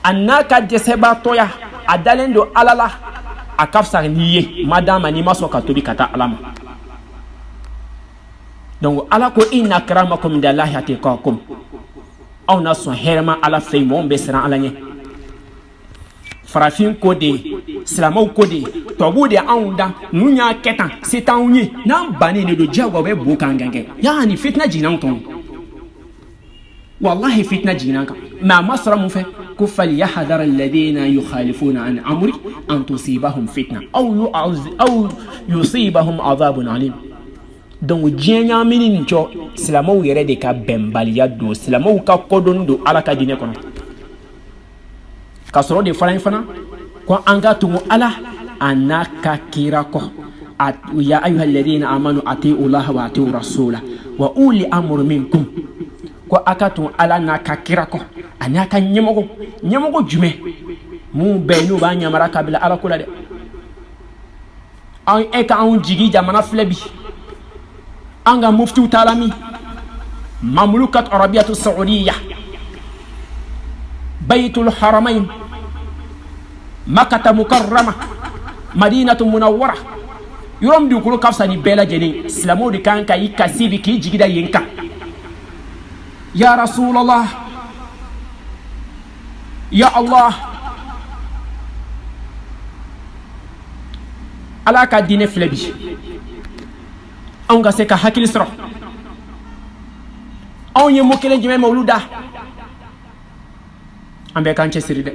Speaker 1: a n'a ka dɛsɛbaatɔya a dalen don ala la a ka fisa n'i ye madama n'i ma sɔn ka tobi ka taa ala ma donc ala ko inna akramakum indallahi atqakum aw na sɔn hɛrɛma ala fɛ yen mɔgɔw bɛ siran ala ɲɛ farafin ko de silamɛw ko de tubabuw de anw dan n'u y'a kɛ tan se t'anw ye n'an bannen de don diyagoya bɛ bo k'an gɛn yaa ni fitina jiginna anw kɔnɔ wallahi fitna jiginna kan mais a ma sɔrɔ mun fɛ ko falyahdhar alladhina yukhalifuna an amri an tusibahum fitna aw yusibahum adhabun alim donc diɲɛ ɲaamini nin cɔ silamɛw yɛrɛ de ka bɛnbaliya don silamɛw ka kodɔnni don ala ka diinɛ kɔnɔ ka sɔrɔ de fara in fana ko an ka tugu ala a n'a ka kira kɔ ya ayuha alladhina amanu atiu llaha wa atiu rasula wa uli amri minkum ko a ka tugu ala n'a ka kira kɔ a n'a ka ɲɛmɔgɔ jumɛn mun bɛɛ n'u b'a ɲamara ka bila ala ko la dɛ e ka anw jigi jamana filɛ bi an ka muftiw taala min mamlukat arabiyatu saudiya baytul haramain makata mukarrama madinatu munawwara yɔrɔ min dugukolo ka fisa ni bɛɛ lajɛlen silamɛw de kan ka i kasi bi k'i jigida yen kan ya rasulallah ya allah ala ka diinɛ filɛ bi anw ka se ka hakili sɔrɔ anw ye mo kelen jumɛn ma olu da an bɛɛ k'an cɛsiri dɛ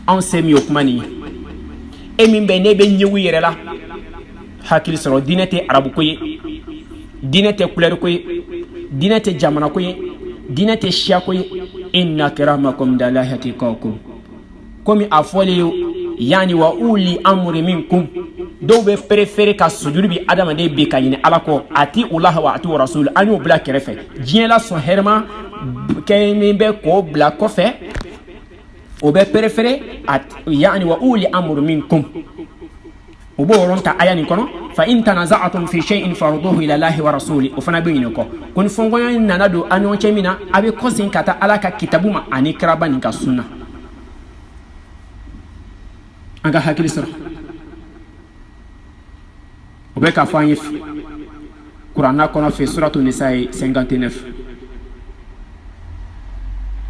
Speaker 1: anw se min ye o kuma nin ye e min bɛ ne bɛ ɲɛwu yɛrɛ la hakili sɔrɔ diinɛ tɛ arabu ko ye diinɛ tɛ couleur ko ye diinɛ tɛ jamana ko ye diinɛ tɛ siya ko ye inna akramakum indallahi atqakum komi a fɔlen ye yani wa uli amri minkum dɔw bɛ préféré ka sujuru bi adamaden bi ka ɲini ala kɔ ati ulaha wa ati rasul an y'o bila kɛrɛfɛ diɲɛ la sɔn hɛrɛma kɛ min bɛ k'o bila kɔfɛ o bɛ préféré yani wa uli amri minkum o b'o yɔrɔ ta aya nin kɔnɔ fa in tanaza'atum fi shay'in farduhu ila allahi wa rasuli o fana bɛ ɲinɛ kɔ ko ni fɔnkɔɲɔ nana don an ɲɔgɔn cɛ min na a bɛ kɔsegin ka taa ala ka kitabu ma ani kiraba nin ka sunna an ka hakili sɔrɔ o bɛ k'a fɔ an ye kuranna kɔnɔ fɛ suratu nisa ye 59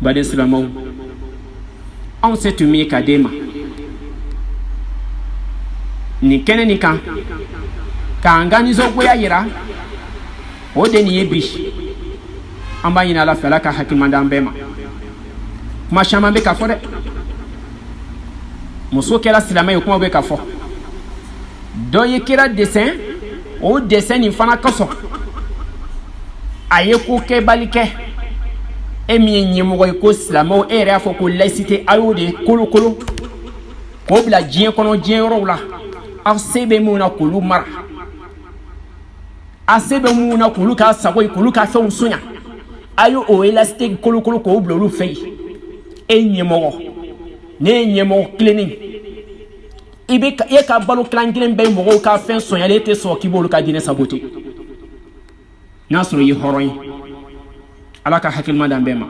Speaker 1: baden silamɛw anw se tun min ye ka d'e ma nin kɛnɛ nin kan k'an ka nisɔngoya yira o de nin ye bi an b'a ɲini ala fɛ ala ka hakilima d'an bɛɛ ma kuma caman bɛ ka fɔ dɛ muso kɛra silamɛ ye kuma bɛ ka fɔ dɔ ye kira dessin o dessin nin fana kosɔn a ye ko kɛbali kɛ e min ye ɲɛmɔgɔ ye ko silamɛw e yɛrɛ y'a fɔ ko laïcité a y'o de kolokolo k'o bila diɲɛ kɔnɔ diɲɛ yɔrɔw la aw se bɛ mun na k'olu mara a se bɛ mun na k'olu k'a sago ye k'olu ka fɛnw soɲa a ye o laïcité kolokolo k'o bila olu fɛ yen e ɲɛmɔgɔ ne ye ɲɛmɔgɔ tilennen e ka balo kilan kelen bɛɛ mɔgɔw ka fɛn soɲalen e tɛ sɔn k'i b'olu ka diinɛ saboter n'a sɔrɔ i ye hɔrɔn ye ala ka hakilima d'an bɛɛ ma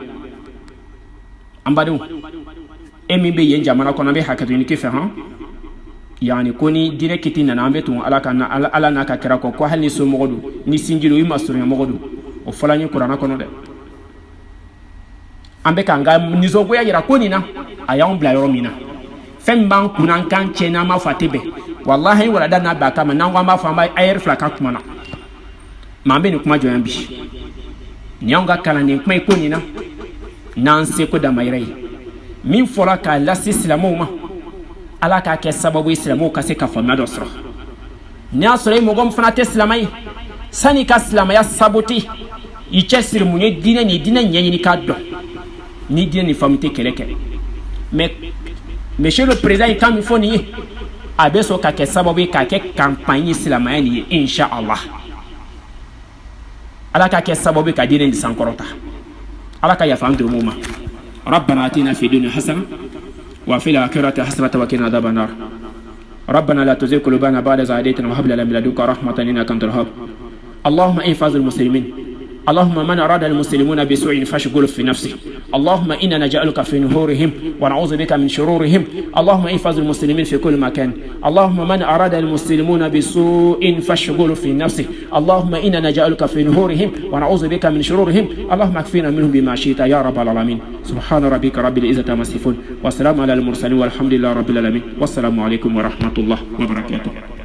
Speaker 1: an badenw e min bɛ yen jamana kɔnɔ an bɛ hakɛto ɲini k'i fɛ han yani ko ni diinɛ kiti nana an bɛ tun ala n'a ka kira kɔ ko hali ni somɔgɔ don ni sinji don i ma surunyamɔgɔ don o fɔla n ye kuranna kɔnɔ dɛ an bɛ k'an ka nisɔngoya yira ko nin na a y'anw bila yɔrɔ min na fɛn min b'an kunna an k'an cɛ n'an b'a fɔ a tɛ bɛn walahi walada n'a b'a kama n'an ko an b'a fɔ an b'a ayɛri fila ka kuma na mɛ an bɛ nin kuma jɔ yan bi nin y'anw ka kalanden kuma ye ko nin na n'an seko damayira ye min fɔra k'a lase silamɛw ma ala k'a kɛ sababu ye silamɛw ka se ka faamuya dɔ sɔrɔ n'i y'a sɔrɔ e mɔgɔ min fana tɛ silamɛ ye sani ka silamɛya saboter i cɛsiri mun ye diinɛ nin diinɛ ɲɛɲini k'a dɔn ni diinɛ nin faamu tɛ kɛlɛ kɛ mais monsieur le président ye kan min fɔ nin ye a bɛ sɔn ka kɛ sababu ye k'a kɛ campagne ye silamɛya nin ye inshallah ala k'a kɛ sababu ye ka diinɛ nin sankɔrɔta ala ka yafa an dɔrɔmɛw ma rabbana atina fi dunya hasana وفي الآخرة حسنة وقنا عذاب النار ربنا لا تزغ قلوبنا بعد إذ هديتنا وهب لنا من لدنك رحمة إنك أنت الوهاب اللهم احفظ المسلمين اللهم من أراد المسلمون بسوء فاشغله في نفسه اللهم إنا نجعلك في نحورهم ونعوذ بك من شرورهم اللهم احفظ المسلمين في كل مكان اللهم من أراد المسلمون بسوء فاشغله في نفسه اللهم إنا نجعلك في نحورهم ونعوذ بك من شرورهم اللهم اكفنا منهم بما شئت يا رب العالمين سبحان ربك رب العزة عما يصفون والسلام على المرسلين والحمد لله رب العالمين والسلام عليكم ورحمة الله وبركاته